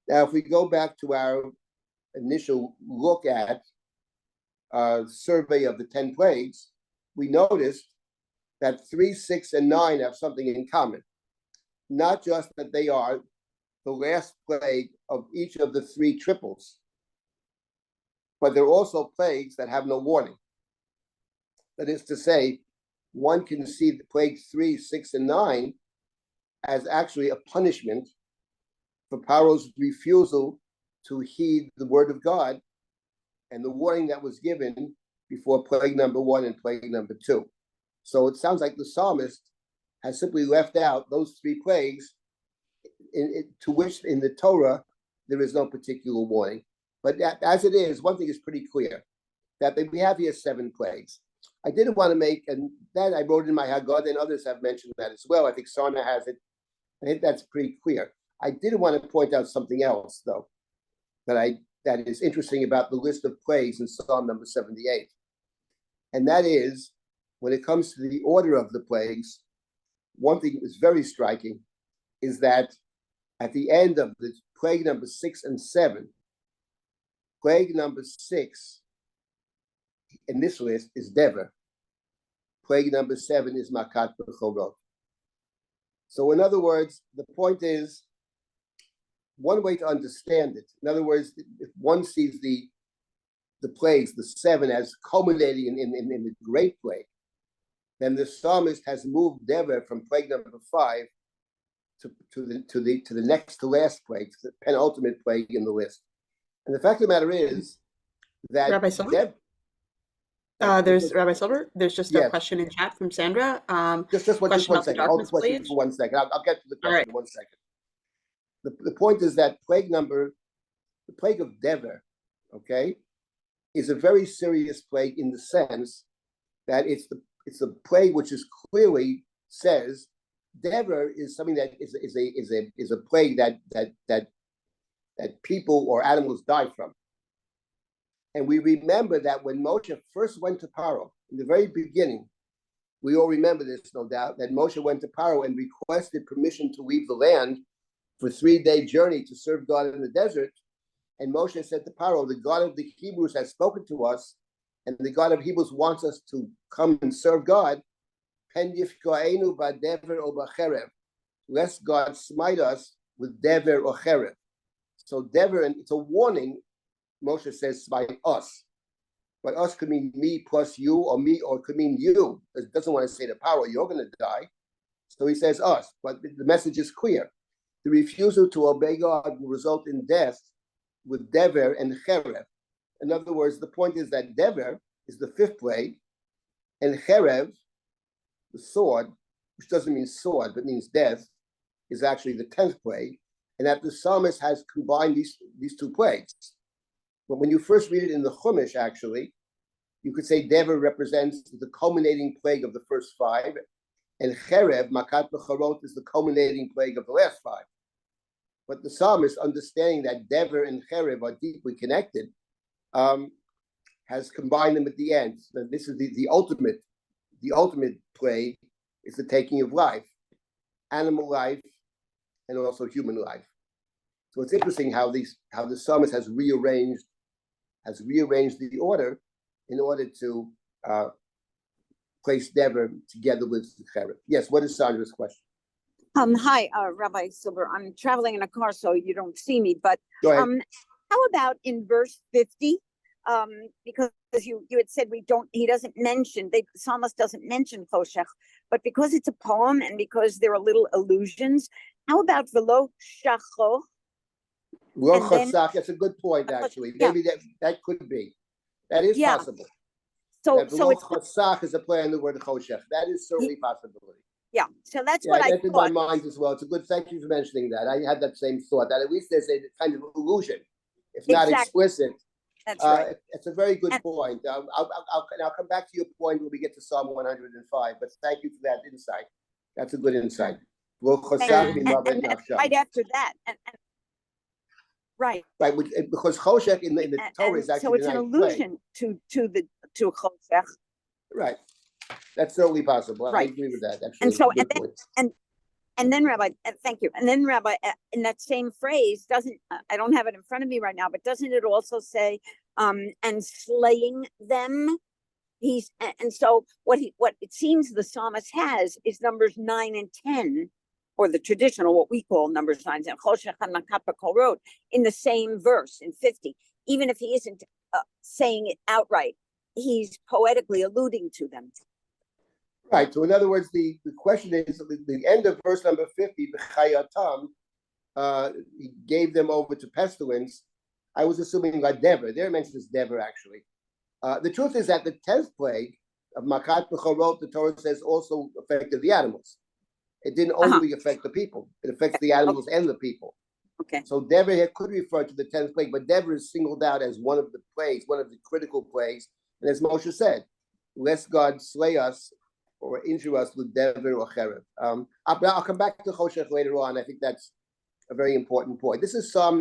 Now, if we go back to our initial look at survey of the 10 plagues, we noticed that 3, 6, and 9 have something in common. Not just that they are the last plague of each of the 3 triples, but they're also plagues that have no warning. That is to say, one can see the plague 3, 6, and 9 as actually a punishment for Paro's refusal to heed the word of God and the warning that was given before plague number 1 and plague number 2. So it sounds like the psalmist has simply left out those 3 plagues to which in the Torah there is no particular warning. But as it is, one thing is pretty clear, that we have here 7 plagues. I didn't want to make, and that I wrote in my Haggadah, and others have mentioned that as well. I think Sarna has it. I think that's pretty clear. I did want to point out something else, though, that is interesting about the list of plagues in Psalm number 78. And that is, when it comes to the order of the plagues, one thing that's very striking is that at the end of the plague number 6 and 7, plague number 6 in this list is Dever. Plague number 7 is Makat B'chorot. So in other words, the point is, one way to understand it, in other words, if one sees the plagues, the 7, as culminating in the great plague, then the psalmist has moved Dever from plague number 5 to the next to last plague, the penultimate plague in the list. And the fact of the matter is that Rabbi Silber? There's Rabbi Silber. There's just a question in chat from Sandra. Just one second. Hold the question for 1 second. I'll get to the question in 1 second. The point is that the plague of Dever, okay, is a very serious plague in the sense that it's the plague which is clearly says Dever is something that is a plague that people or animals die from. And we remember that when Moshe first went to Paro, in the very beginning, we all remember this, no doubt, that Moshe went to Paro and requested permission to leave the land for a 3-day journey to serve God in the desert. And Moshe said to Paro, the God of the Hebrews has spoken to us, and the God of Hebrews wants us to come and serve God. Pen yifkaenu ba'dever o ba'cherev, lest God smite us with dever or cherev. So dever, and it's a warning. Moshe says smite us, but us could mean me plus you, or me, or it could mean you. It doesn't want to say to Paro, you're going to die. So he says us, but the message is clear. The refusal to obey God will result in death with dever and cherev. In other words, the point is that dever is the 5th plague, and cherev, the sword, which doesn't mean sword but means death, is actually the 10th plague, and that the psalmist has combined these 2 plagues. But when you first read it in the Chumash, actually, you could say Dever represents the culminating plague of the first 5, and Cherev, Makat B'chorot, is the culminating plague of the last 5. But the psalmist, understanding that Dever and Cherev are deeply connected, has combined them at the end. So this is the ultimate plague is the taking of life, animal life, and also human life. So it's interesting how the psalmist has rearranged the order in order to place Dever together with Cherev. Yes, what is Sandra's question? Hi, Rabbi Silber. I'm traveling in a car, so you don't see me. But Go ahead. how about in verse 50? Because you had said he doesn't mention, the psalmist doesn't mention Choshech, but because it's a poem and because there are little allusions, how about Velo Shacho? That's a good point, actually. Maybe that could be. That is possible. So it's Chotzach is a play on the word Choshech. That is certainly a possibility. Yeah, so that's what I thought. In my mind as well. It's a good. Thank you for mentioning that. I had that same thought. That at least there's a kind of illusion, if not explicit. That's right. It's a very good point. I'll come back to your point when we get to Psalm 105. But thank you for that insight. That's a good insight. Right after that, and right. right? Because Choshech in the Torah is So actually it's the an ninth plague. allusion to Choshech. Right. That's certainly possible. I Right. agree with that. Actually, And so, good point. and then Rabbi, thank you. And then Rabbi, in that same phrase, doesn't, I don't have it in front of me right now, but doesn't it also say, and slaying them? And so what it seems the psalmist has is numbers 9 and 10, or the traditional, what we call numbers 9 and Choshech HaMakapa Kol Road, in the same verse in 50, even if he isn't saying it outright, he's poetically alluding to them. Right. So in other words, the question is the end of verse number 50, B'chayatam, he gave them over to pestilence. I was assuming like Dever. There mentioned as Dever, actually. The truth is that the 10th plague of Makat B'chorot, the Torah says, also affected the animals. It didn't only affect the people. It affects the animals and the people. Okay. So Dever here could refer to the 10th plague, but Dever is singled out as one of the plagues, one of the critical plagues. And as Moshe said, lest God slay us or injure us with Dever or Cherev. I'll come back to Choshech later on. I think that's a very important point. This is Psalm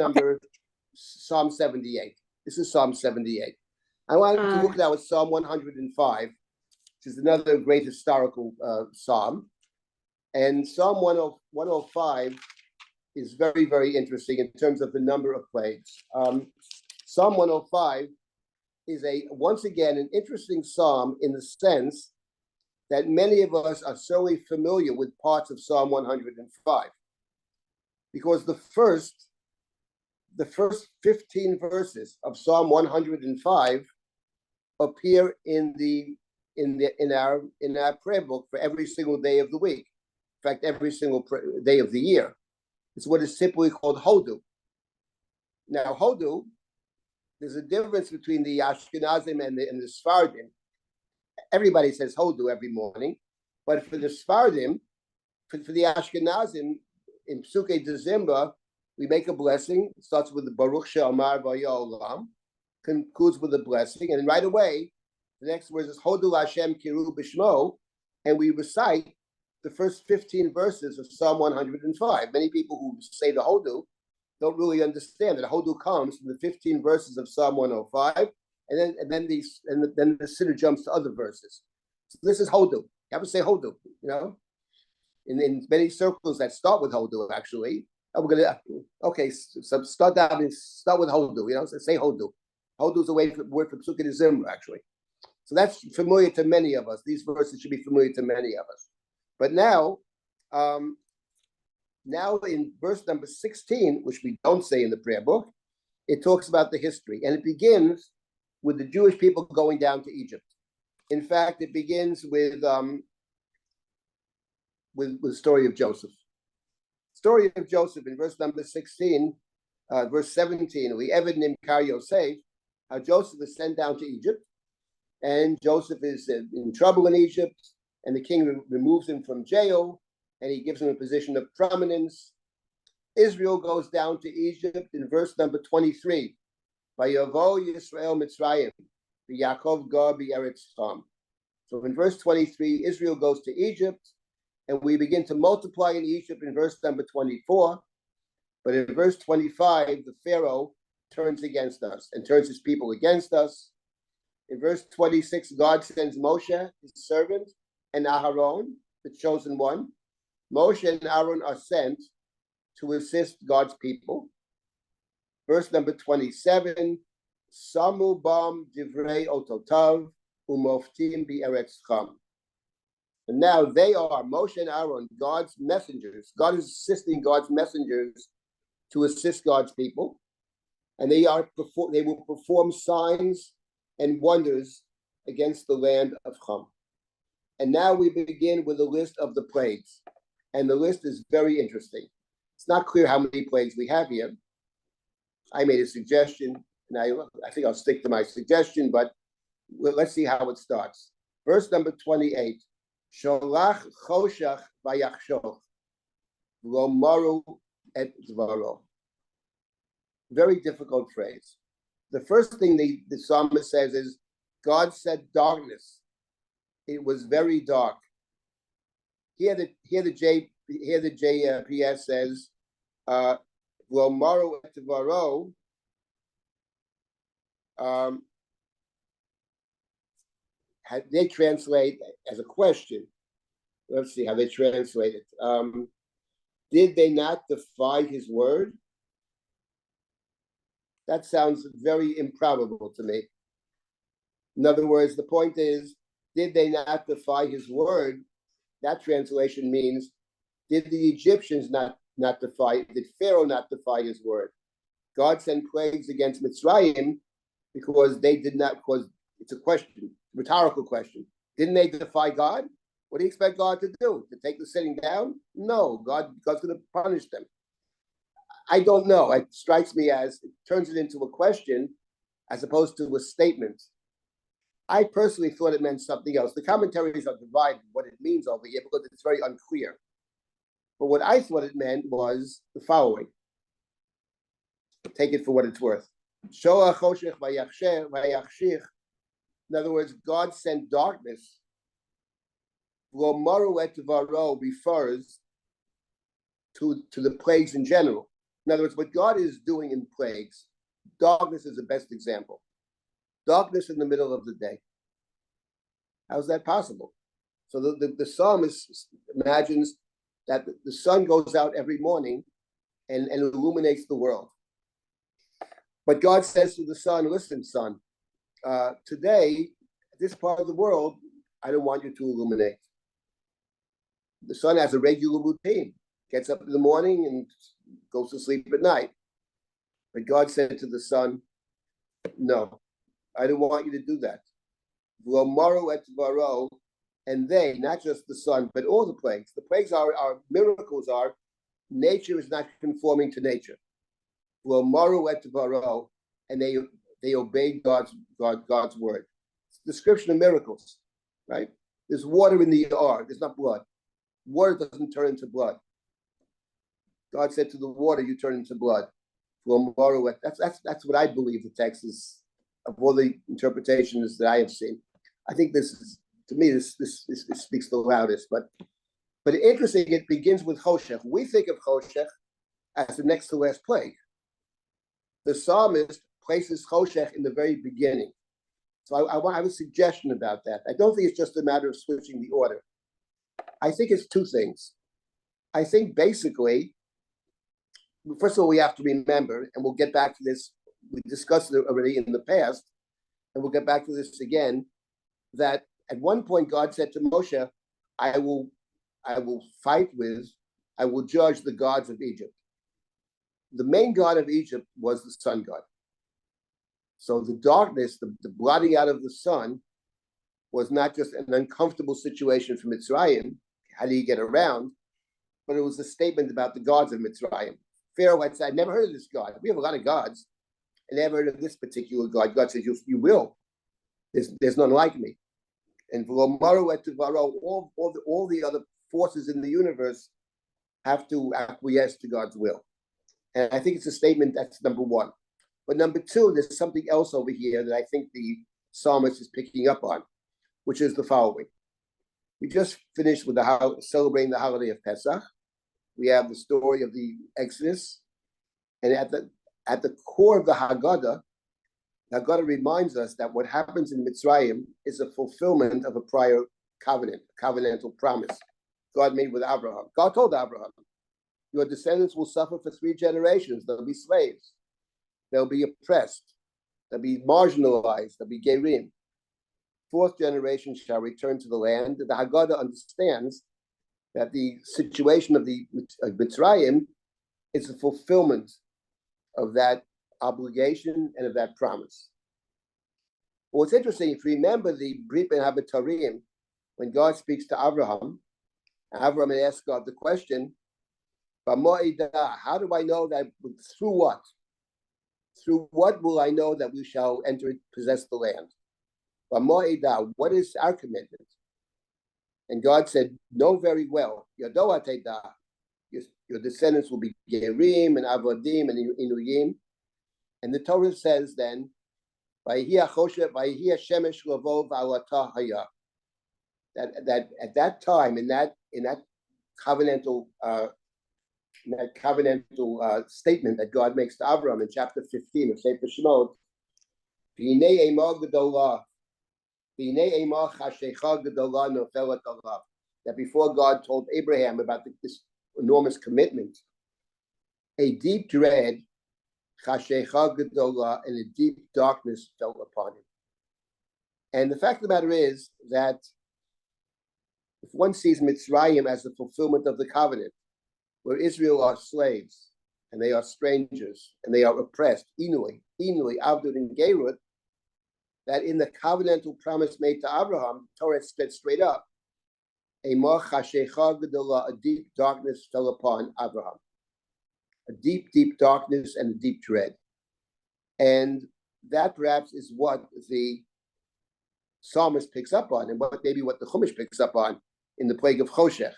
78. This is Psalm 78. I wanted to look now at Psalm 105, which is another great historical psalm. And Psalm 105 is very, very interesting in terms of the number of plagues. Psalm 105 is once again an interesting psalm in the sense that many of us are certainly familiar with parts of Psalm 105, because the first 15 verses of Psalm 105 appear in our prayer book for every single day of the week. In fact, every single day of the year. It's what is typically called Hodu. Now, Hodu, there's a difference between the Ashkenazim and the Sephardim. Everybody says Hodu every morning, but for the Sephardim, for the Ashkenazim, in Psukei Dezimra, we make a blessing. It starts with the Baruch She'amar V'Haya Olam, concludes with a blessing, and right away, the next word is Hodu Hashem Kiru B'Shmo, and we recite the first 15 verses of Psalm 105. Many people who say the Hodu don't really understand that Hodu comes from the 15 verses of Psalm 105, and then the Siddur jumps to other verses. So this is Hodu. You have to say Hodu, you know. In many circles that start with Hodu, actually, we're gonna so start with Hodu, you know. So say Hodu. Hodu is a word for Psukei Dezimra, actually. So that's familiar to many of us. These verses should be familiar to many of us. But now in verse number 16, which we don't say in the prayer book, it talks about the history, and it begins with the Jewish people going down to Egypt. In fact, it begins with the story of Joseph. Story of Joseph in verse number 16, verse 17. We Eved Nimkar Yosef, how Joseph is sent down to Egypt, and Joseph is in trouble in Egypt, and the king removes him from jail, and he gives him a position of prominence. Israel goes down to Egypt in verse number 23. Vayavo Yisrael Mitzrayim, Yaakov Gar B'Eretz Cham. So in verse 23, Israel goes to Egypt, and we begin to multiply in Egypt in verse number 24. But in verse 25, the Pharaoh turns against us and turns his people against us. In verse 26, God sends Moshe, his servant, and Aharon, the chosen one. Moshe and Aaron are sent to assist God's people. Verse number 27, Samu bam divrei ototav umoftim b'eretz cham. And now they are, Moshe and Aaron, God's messengers. God is assisting God's messengers to assist God's people. And they will perform signs and wonders against the land of Cham. And now we begin with a list of the plagues. And the list is very interesting. It's not clear how many plagues we have here. I made a suggestion, and I think I'll stick to my suggestion, but let's see how it starts. Verse number 28. Sholach choshach vayachshoch lo maru et dvaro. Very difficult phrase. The first thing the psalmist says is, God said darkness. It was very dark. Here the JPS says, V'omaru et devaro, they translate as a question. Let's see how they translate it. Did they not defy his word? That sounds very improbable to me. In other words, the point is, did they not defy his word? That translation means, did the Egyptians not defy, did Pharaoh not defy his word? God sent plagues against Mitzrayim because they did not, because it's a question, rhetorical question. Didn't they defy God? What do you expect God to do? To take the sitting down? No, God's going to punish them. I don't know. It strikes me as, it turns it into a question as opposed to a statement. I personally thought it meant something else. The commentaries are divided what it means over here because it's very unclear. But what I thought it meant was the following. Take it for what it's worth. In other words, God sent darkness. Refers to the plagues in general. In other words, what God is doing in plagues, darkness is the best example. Darkness in the middle of the day. How's that possible? So the psalmist imagines that the sun goes out every morning and illuminates the world. But God says to the sun, listen, son, today, this part of the world, I don't want you to illuminate. The sun has a regular routine, gets up in the morning and goes to sleep at night. But God said to the sun, no, I don't want you to do that. And they, not just the sun, but all the plagues. The plagues are miracles are, nature is not conforming to nature. And they obeyed God's word. It's a description of miracles, right? There's water in the ark, there's not blood. Water doesn't turn into blood. God said to the water, you turn into blood. That's what I believe the text is, of all the interpretations that I have seen. I think this is, to me, this speaks the loudest. But interesting, it begins with Choshech. We think of Choshech as the next to last plague. The psalmist places Choshech in the very beginning. So I have a suggestion about that. I don't think it's just a matter of switching the order. I think it's two things. I think basically, first of all, we have to remember, and we'll get back to this, we discussed it already in the past, and we'll get back to this again, that at one point God said to Moshe, I will judge the gods of Egypt. The main god of Egypt was the sun god. So the darkness, the blotting out of the sun, was not just an uncomfortable situation for Mitzrayim, how do you get around, but it was a statement about the gods of Mitzrayim. Pharaoh had said, I've never heard of this god. We have a lot of gods. I never heard of this particular god. God says, you will. There's none like me. And all the other forces in the universe have to acquiesce to God's will. And I think it's a statement that's number one. But number two, there's something else over here that I think the psalmist is picking up on, which is the following. We just finished with celebrating the holiday of Pesach. We have the story of the Exodus. And at the core of the Haggadah reminds us that what happens in Mitzrayim is a fulfillment of a prior covenantal promise God made with Abraham. God told Abraham, your descendants will suffer for 3 generations. They'll be slaves. They'll be oppressed. They'll be marginalized. They'll be gerim. 4th generation shall return to the land. The Haggadah understands that the situation of the Mitzrayim is a fulfillment of that obligation and of that promise. Well, what's interesting, if you remember the Brit Ben Habatarim, when God speaks to Abraham asks God the question, how do I know that, through what? Through what will I know that we shall possess the land? What is our commitment? And God said, know very well, your descendants will be Gerim and Avodim and Inuyim. And the Torah says then, that at that time, in that covenantal that covenantal statement that God makes to Abraham in chapter 15 of Sefer Shemot. That before God told Abraham about this enormous commitment, a deep dread, and a deep darkness fell upon him. And the fact of the matter is that if one sees Mitzrayim as the fulfillment of the covenant, where Israel are slaves, and they are strangers, and they are oppressed, inui, avdud, and gerut, that in the covenantal promise made to Abraham, Torah said straight up, a deep darkness fell upon Abraham. A deep, deep darkness and a deep dread. And that perhaps is what the psalmist picks up on, and what the Chumash picks up on in the plague of Choshech.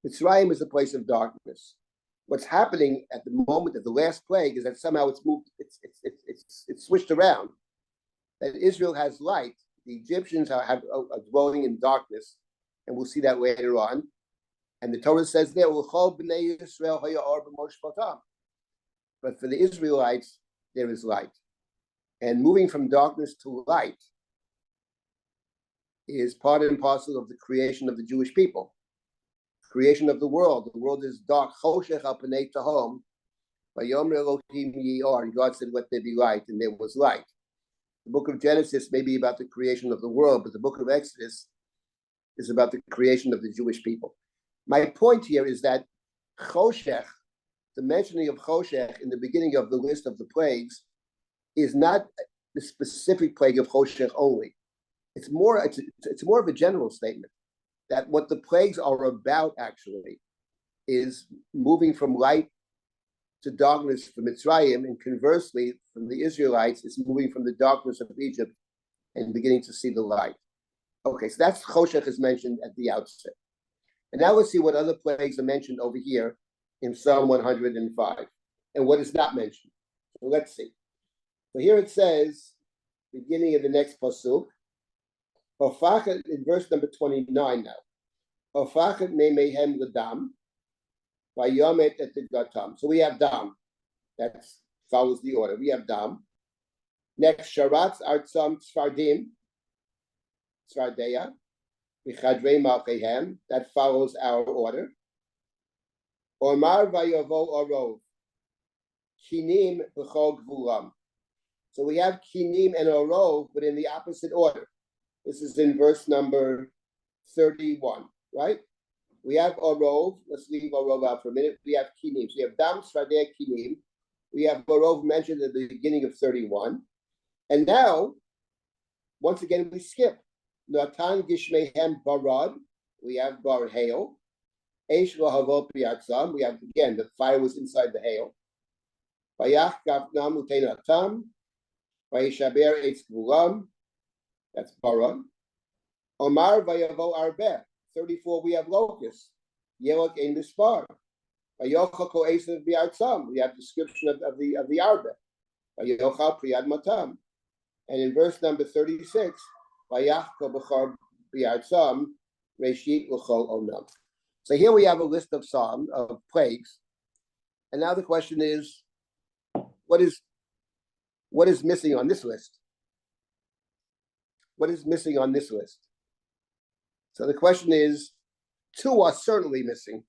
Mitzrayim is a place of darkness. What's happening at the moment of the last plague is that somehow it's moved, it's switched around. That Israel has light. The Egyptians are dwelling in darkness, and we'll see that later on. And the Torah says there, but for the Israelites, there is light. And moving from darkness to light is part and parcel of the creation of the Jewish people, creation of the world. The world is dark. And God said, let there be light, and there was light. The book of Genesis may be about the creation of the world, but the book of Exodus is about the creation of the Jewish people. My point here is that Choshech, the mentioning of Choshech in the beginning of the list of the plagues, is not the specific plague of Choshech only. It's more of a general statement that what the plagues are about actually is moving from light to darkness for Mitzrayim, and conversely, from the Israelites, it's moving from the darkness of Egypt and beginning to see the light. Okay, so that's Choshech is mentioned at the outset. And now let's see what other plagues are mentioned over here in Psalm 105 and what is not mentioned. So let's see. So here it says, beginning of the next pasuk, in verse number 29 now. Hofachet mehem l'dam, vayomet et gatam. So we have dam. That follows the order. We have dam. Next, sharatz artzam tzfardim, tzvardeya. That follows our order. Omar vayavo orov. Kinim b'chol gvulam. So we have kinim and orov, but in the opposite order. This is in verse number 31, right? We have orov. Let's leave orov out for a minute. We have kinim. So we have dam, sradeh, kinim. We have orov mentioned at the beginning of 31. And now, once again, we skip. Natan gishmehem barad. We have bar hail. Eish lohavot biyatzam. We have, again, the fire was inside the hail. Vayach gavnam uteinatam. Vayishaber eitz gvulam. That's barad. Omar vayavo arbeh. 34, we have locusts. Yelok ein mispar. Vayochako esav biyatzam. We have description of the arbeh. Vayochal priyad matam. And in verse number 36, so here we have a list of psalms, of plagues. And now the question is, what is missing on this list? What is missing on this list? So the question is, 2 are certainly missing.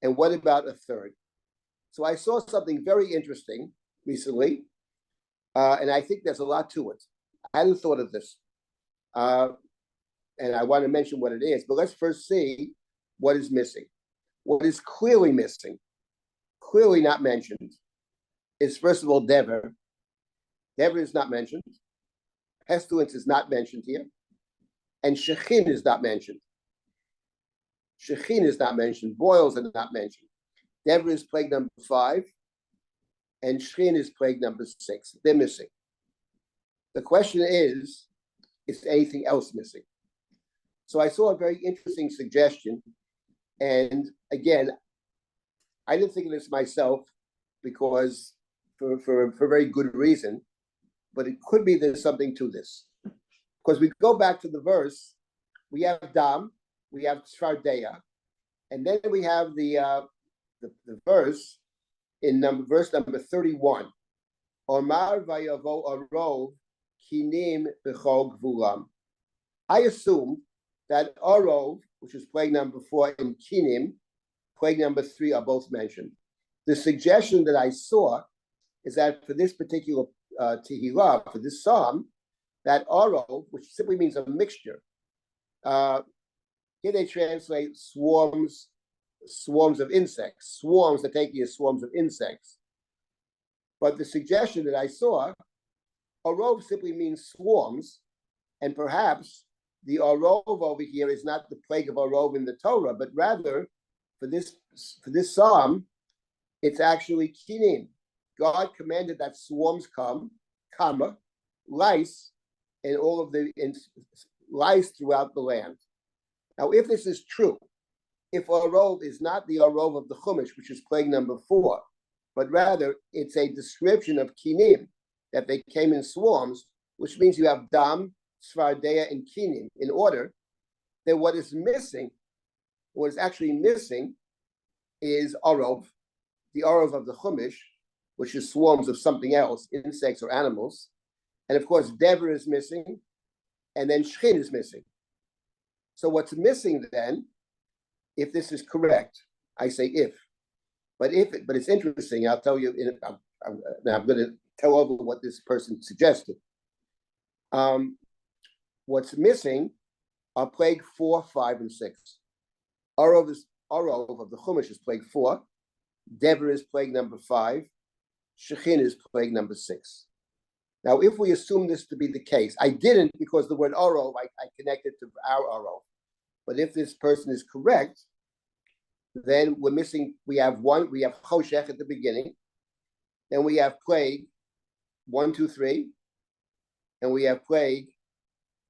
And what about a third? So I saw something very interesting recently. And I think there's a lot to it. I hadn't thought of this. And I want to mention what it is, but let's first see what is missing. What is clearly missing, clearly not mentioned, is first of all Dever. Dever is not mentioned. Pestilence is not mentioned here. And Shechin is not mentioned. Shechin is not mentioned. Boils are not mentioned. Dever is plague number 5. And Shechin is plague number 6. They're missing. The question is anything else missing? So I saw a very interesting suggestion. And again, I didn't think of this myself because for very good reason, but it could be there's something to this. Because we go back to the verse, we have Dam, we have Tzvardeya, and then we have the the verse in verse number 31. Omar vayavo arov kinim b'chol gvulam. I assume that arov, which is plague number 4, and kinim, plague number 3, are both mentioned. The suggestion that I saw is that for this particular Tehillah, for this psalm, that arov, which simply means a mixture, here they translate swarms of insects, swarms that take you as swarms of insects. But the suggestion that I saw, arov simply means swarms, and perhaps the arov over here is not the plague of arov in the Torah, but rather for this psalm, it's actually kinim. God commanded that swarms come, lice, and all of the lice throughout the land. Now, if this is true, if arov is not the arov of the Chumash, which is plague number 4, but rather it's a description of kinim, that they came in swarms, which means you have dam, svardeya, and kinim in order, then what is actually missing is arov, the arov of the Chumash, which is swarms of something else, insects or animals. And of course, dever is missing, and then shchin is missing. So what's missing then, if this is correct, I say if, but it's interesting. I'll tell you. I'm going to tell over what this person suggested. What's missing are plague 4, 5, and 6. Arov of the Chumash is plague 4. Dever is plague number 5. Shechin is plague number 6. Now, if we assume this to be the case, I didn't because the word Arov I connected to our Arov. But if this person is correct, then we're missing. We have Choshech at the beginning, then we have plague 1, 2, 3, and we have plague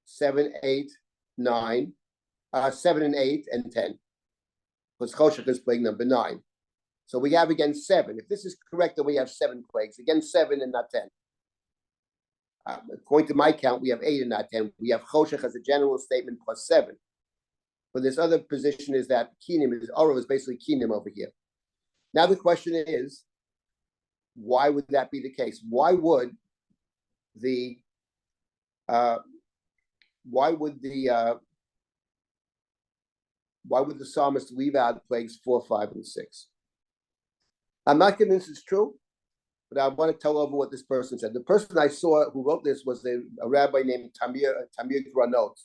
7, 8, 9, 7 and 8 and 10. Because Choshech is plague number 9. So we have again 7. If this is correct, then we have 7 plagues. Again, 7 and not 10. According to my count, we have 8 and not 10. We have Choshech as a general statement plus 7. But this other position is that Arov is basically Kinim over here. Now the question is, why would that be the case? Why would the psalmist leave out plagues 4, 5, and 6? I'm not convinced it's true, but I want to tell over what this person said. The person I saw who wrote this was a rabbi named Tamir Granot,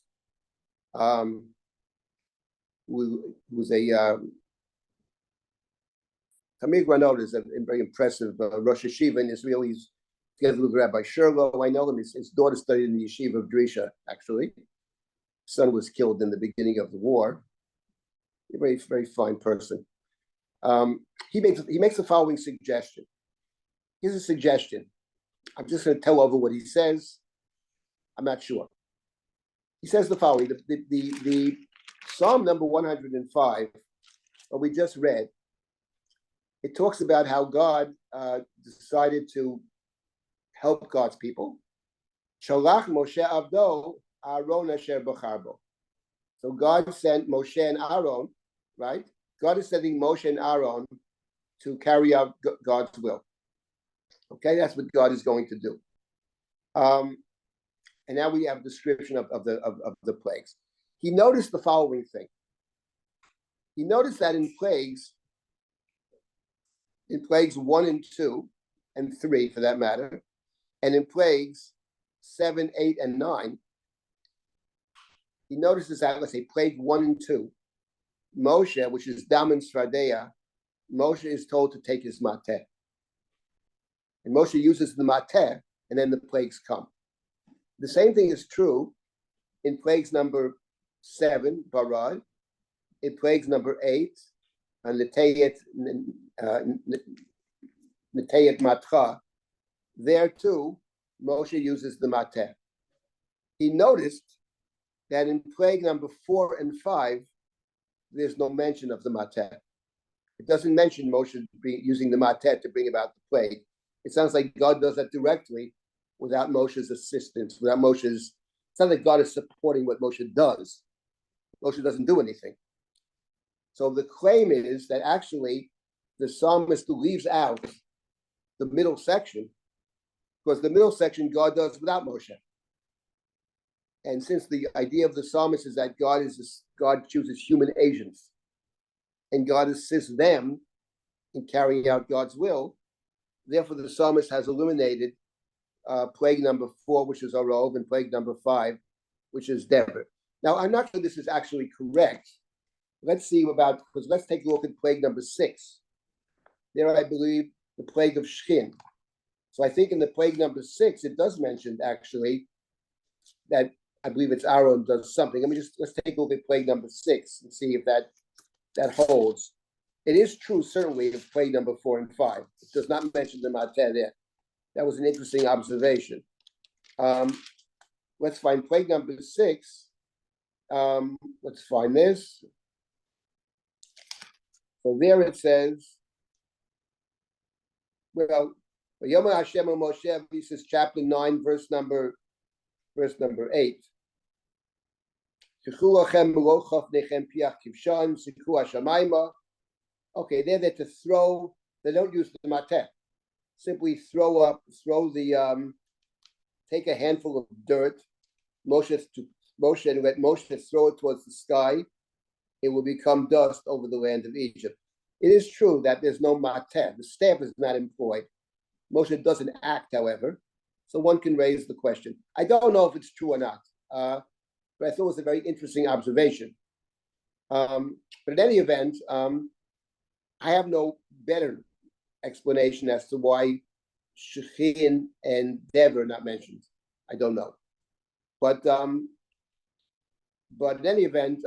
who was Tamir Granot is a very impressive Rosh Yeshiva in Israel. He's together with Rabbi Sherlow. I know him. His daughter studied in the Yeshiva of Drisha, actually. His son was killed in the beginning of the war. A very, very fine person. He makes the following suggestion. Here's a suggestion. I'm just going to tell over what he says. I'm not sure. He says the following. The Psalm number 105, what we just read, it talks about how God decided to help God's people. Shalach Moshe Avdo Aaron Asher B'charbo. So God sent Moshe and Aaron, right? God is sending Moshe and Aaron to carry out God's will. Okay, that's what God is going to do. And now we have a description of the plagues. He noticed the following thing. He noticed that in plagues 1 and 2 and 3 for that matter, and in plagues 7, 8, and 9, he notices that, let's say, plague 1 and 2, Moshe, which is Dam and Sradeya, Moshe is told to take his mateh. And Moshe uses the mateh, and then the plagues come. The same thing is true in plagues number 7, Barad, in plagues number 8, and Netayet Matcha. There too, Moshe uses the mateh. He noticed that in plague number 4 and 5, there's no mention of the mateh. It doesn't mention Moshe using the mateh to bring about the plague. It sounds like God does that directly without Moshe's assistance, it's not that God is supporting what Moshe does. Moshe doesn't do anything. So the claim is that actually the psalmist leaves out the middle section, because the middle section God does without Moshe. And since the idea of the psalmist is that God chooses human agents, and God assists them in carrying out God's will, therefore the psalmist has eliminated plague number 4, which is Arov, and plague number 5, which is Deborah. Now, I'm not sure this is actually correct. Let's take a look at plague number 6. There, I believe, the plague of Shchin. So I think in the plague number 6, it does mention actually that I believe it's Aaron does something. Let's take a look at plague number 6 and see if that holds. It is true, certainly, of plague number 4 and 5. It does not mention the Mateh there. That was an interesting observation. Let's find plague number 6. Let's find this. So there it says, well, Yom Hashem Moshe, this is chapter 9, verse number 8. Okay, they're to throw. They don't use the mateh. Simply take a handful of dirt, Moshe, and let Moshe throw it towards the sky. It will become dust over the land of Egypt. It is true that there's no mateh. The staff is not employed. Moshe doesn't act, however, so one can raise the question. I don't know if it's true or not, but I thought it was a very interesting observation. But in any event, I have no better explanation as to why Shechin and Dever are not mentioned. I don't know, but in any event,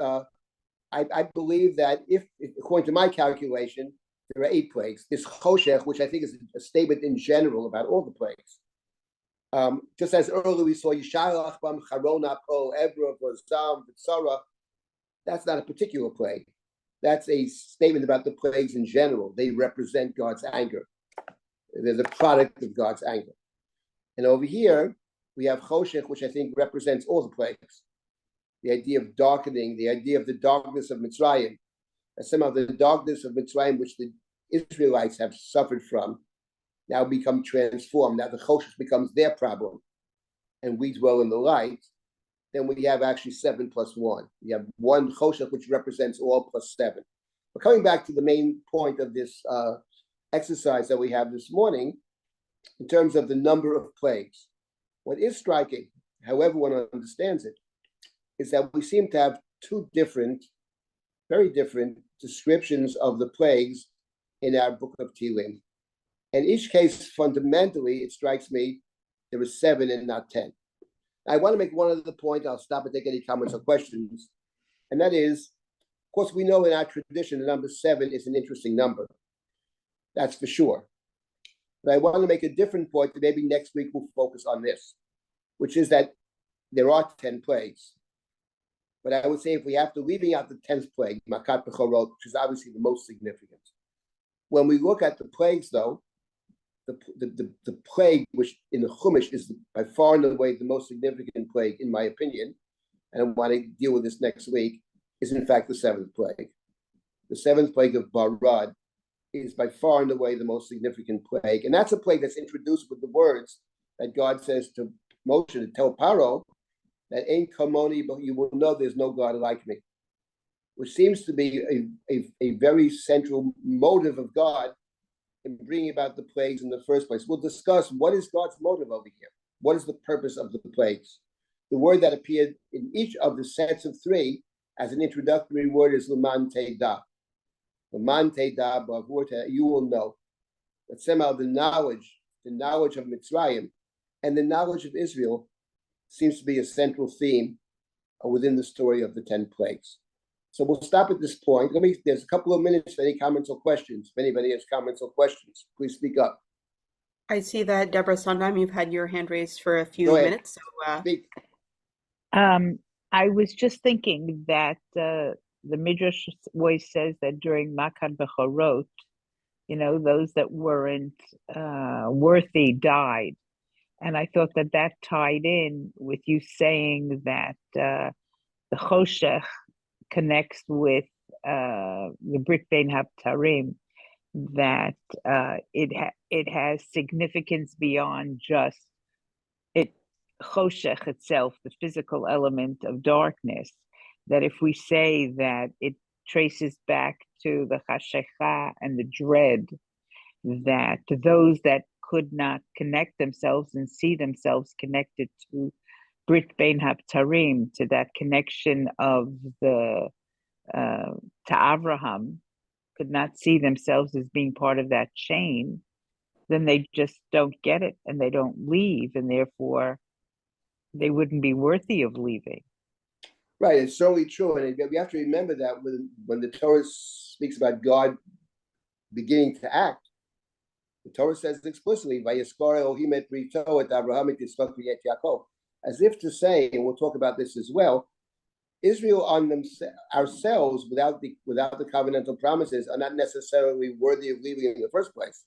I believe that if according to my calculation, there are 8 plagues. This Choshech, which I think is a statement in general about all the plagues. Just as earlier we saw Yishalach Bam Charona Po Evra Vazam V'Tzara, that's not a particular plague. That's a statement about the plagues in general. They represent God's anger. They're the product of God's anger. And over here, we have Choshech, which I think represents all the plagues. The idea of darkening, the idea of the darkness of Mitzrayim, some of the darkness of Mitzrayim, which the Israelites have suffered from, now become transformed. Now the Choshech becomes their problem, and we dwell in the light. Then we have actually 7 plus 1. We have 1 Choshech, which represents all, plus 7. But coming back to the main point of this exercise that we have this morning, in terms of the number of plagues, what is striking, however one understands it, is that we seem to have 2 different, very different descriptions of the plagues in our book of Tehillim. In each case, fundamentally, it strikes me, there were 7 and not 10. I want to make one other point. I'll stop and take any comments or questions. And that is, of course, we know in our tradition, the number 7 is an interesting number. That's for sure. But I want to make a different point that maybe next week we'll focus on this, which is that there are 10 plagues. But I would say if we have to, leaving out the 10th plague, Makat Bechorot, which is obviously the most significant. When we look at the plagues, though, the plague, which in the Chumash is by far and away the most significant plague, in my opinion, and I want to deal with this next week, is in fact the 7th plague. The 7th plague of Barad is by far and away the most significant plague. And that's a plague that's introduced with the words that God says to Moshe to tell Paro, that ain't kamoni, but you will know there's no God like me, which seems to be a very central motive of God in bringing about the plagues in the first place. We'll discuss what is God's motive over here. What is the purpose of the plagues? The word that appeared in each of the sets of 3 as an introductory word is Leman Teda. Leman Teda, you will know. But somehow the knowledge of Mitzrayim and the knowledge of Israel seems to be a central theme within the story of the 10 plagues. So we'll stop at this point. There's a couple of minutes for any comments or questions. If anybody has comments or questions, please speak up. I see that, Deborah Sondheim, you've had your hand raised for a few minutes. So, Speak. I was just thinking that the Midrash always says that during Makat Bechorot, those that weren't worthy died. And I thought that tied in with you saying that the Choshech connects with the Brit Bein Habtarim, that it has significance beyond just it choshech itself, the physical element of darkness. That if we say that it traces back to the chashecha and the dread, that those that could not connect themselves and see themselves connected to Brit Bein Haptarim, to that connection of the to Abraham, could not see themselves as being part of that chain, then they just don't get it and they don't leave, and therefore they wouldn't be worthy of leaving. Right, it's certainly true, and we have to remember that when the Torah speaks about God beginning to act, the Torah says explicitly, "Vayiskar Elohim et brito et Abraham et Yitzchak v'et Yaakov," as if to say, and we'll talk about this as well, Israel on ourselves, without the covenantal promises, are not necessarily worthy of leaving in the first place.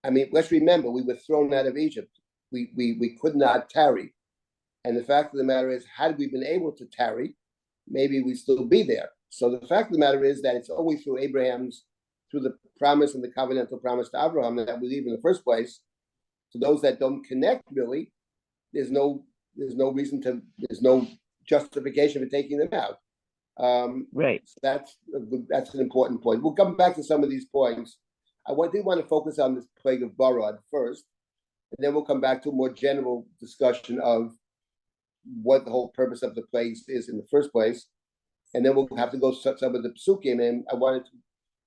I mean, let's remember, we were thrown out of Egypt. We could not tarry. And the fact of the matter is, had we been able to tarry, maybe we'd still be there. So the fact of the matter is that it's only through the promise and the covenantal promise to Abraham that we leave in the first place. To those that don't connect, really, there's no justification for taking them out. Right. So that's an important point. We'll come back to some of these points. I did want to focus on this plague of Barad first, and then we'll come back to a more general discussion of what the whole purpose of the plagues is in the first place, and then we'll have to go to some of the psukim. And I wanted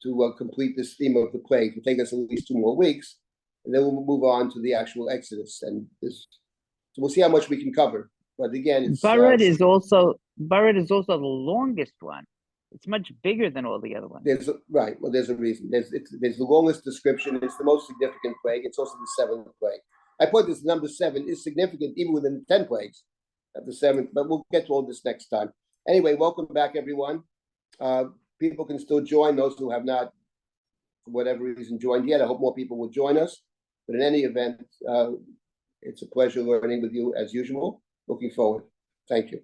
to complete this theme of the plague. It'll take us at least 2 more weeks, and then we'll move on to the actual Exodus. And so we'll see how much we can cover. But again, it's Barad is also the longest one. It's much bigger than all the other ones. There's a reason. There's the longest description. It's the most significant plague. It's also the 7th plague. I put this number 7 is significant even within the 10 plagues of the 7th, but we'll get to all this next time. Anyway, welcome back, everyone. People can still join, those who have not, for whatever reason, joined yet. I hope more people will join us. But in any event, it's a pleasure learning with you as usual. Looking forward. Thank you.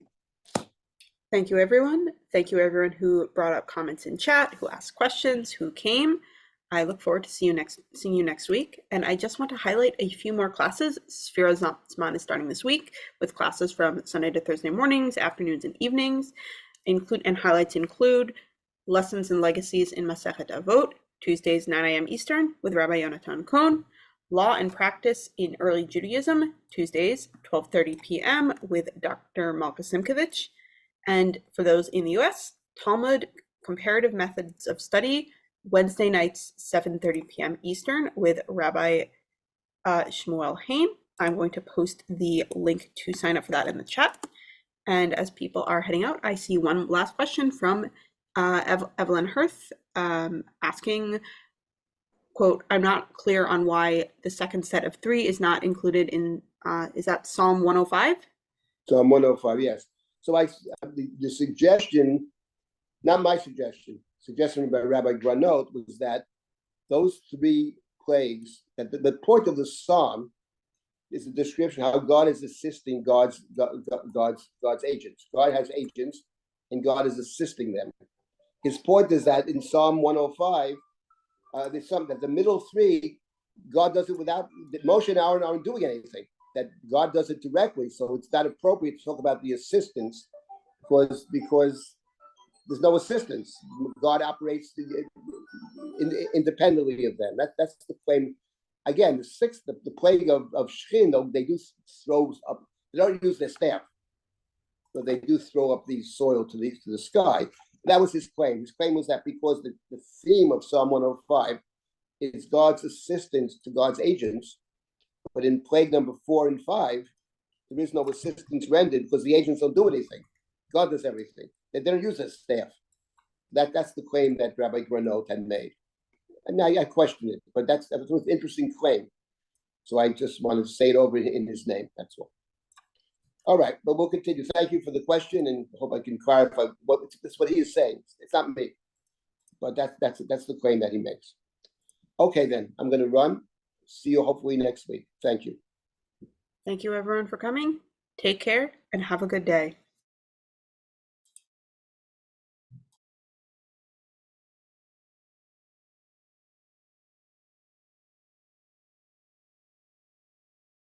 Thank you, everyone. Thank you, everyone who brought up comments in chat, who asked questions, who came. I look forward to seeing you next week. And I just want to highlight a few more classes. Sfira Zman is starting this week with classes from Sunday to Thursday mornings, afternoons, and evenings. Highlights include Lessons and Legacies in Masechet Avot, Tuesdays 9 a.m. Eastern with Rabbi Yonatan Cohn. Law and Practice in Early Judaism, Tuesdays 12:30 p.m. with Dr. Malka Simkovich. And for those in the U.S., Talmud Comparative Methods of Study, Wednesday nights, 7:30 p.m. Eastern with Rabbi Shmuel Haim. I'm going to post the link to sign up for that in the chat. And as people are heading out, I see one last question from Evelyn Hirth asking, quote, "I'm not clear on why the second set of 3 is not included in, is that Psalm 105? Psalm 105, yes. So the suggestion, not my suggestion by Rabbi Granot, was that those 3 plagues, that the point of the psalm is a description how God is assisting God's agents. God has agents, and God is assisting them. His point is that in Psalm 105, there's something that the middle 3, God does it without Moshe and Aaron aren't doing anything. That God does it directly, so it's not appropriate to talk about the assistance because there's no assistance. God operates independently of them. That's the claim. Again, the 6th, the plague of Shechin, they do throw up. They don't use their staff, but they do throw up the soil to the sky. That was his claim. His claim was that because the theme of Psalm 105 is God's assistance to God's agents, but in plague number 4 and 5, there is no assistance rendered because the agents don't do anything. God does everything. They don't use their staff. That's the claim that Rabbi Granot had made. And I question it, but that was an interesting claim. So I just wanted to say it over in his name. That's all. All right, but we'll continue. Thank you for the question, and hope I can clarify that's what he is saying. It's not me, but that's the claim that he makes. Okay, then I'm going to run. See you hopefully next week. Thank you. Thank you, everyone, for coming. Take care and have a good day.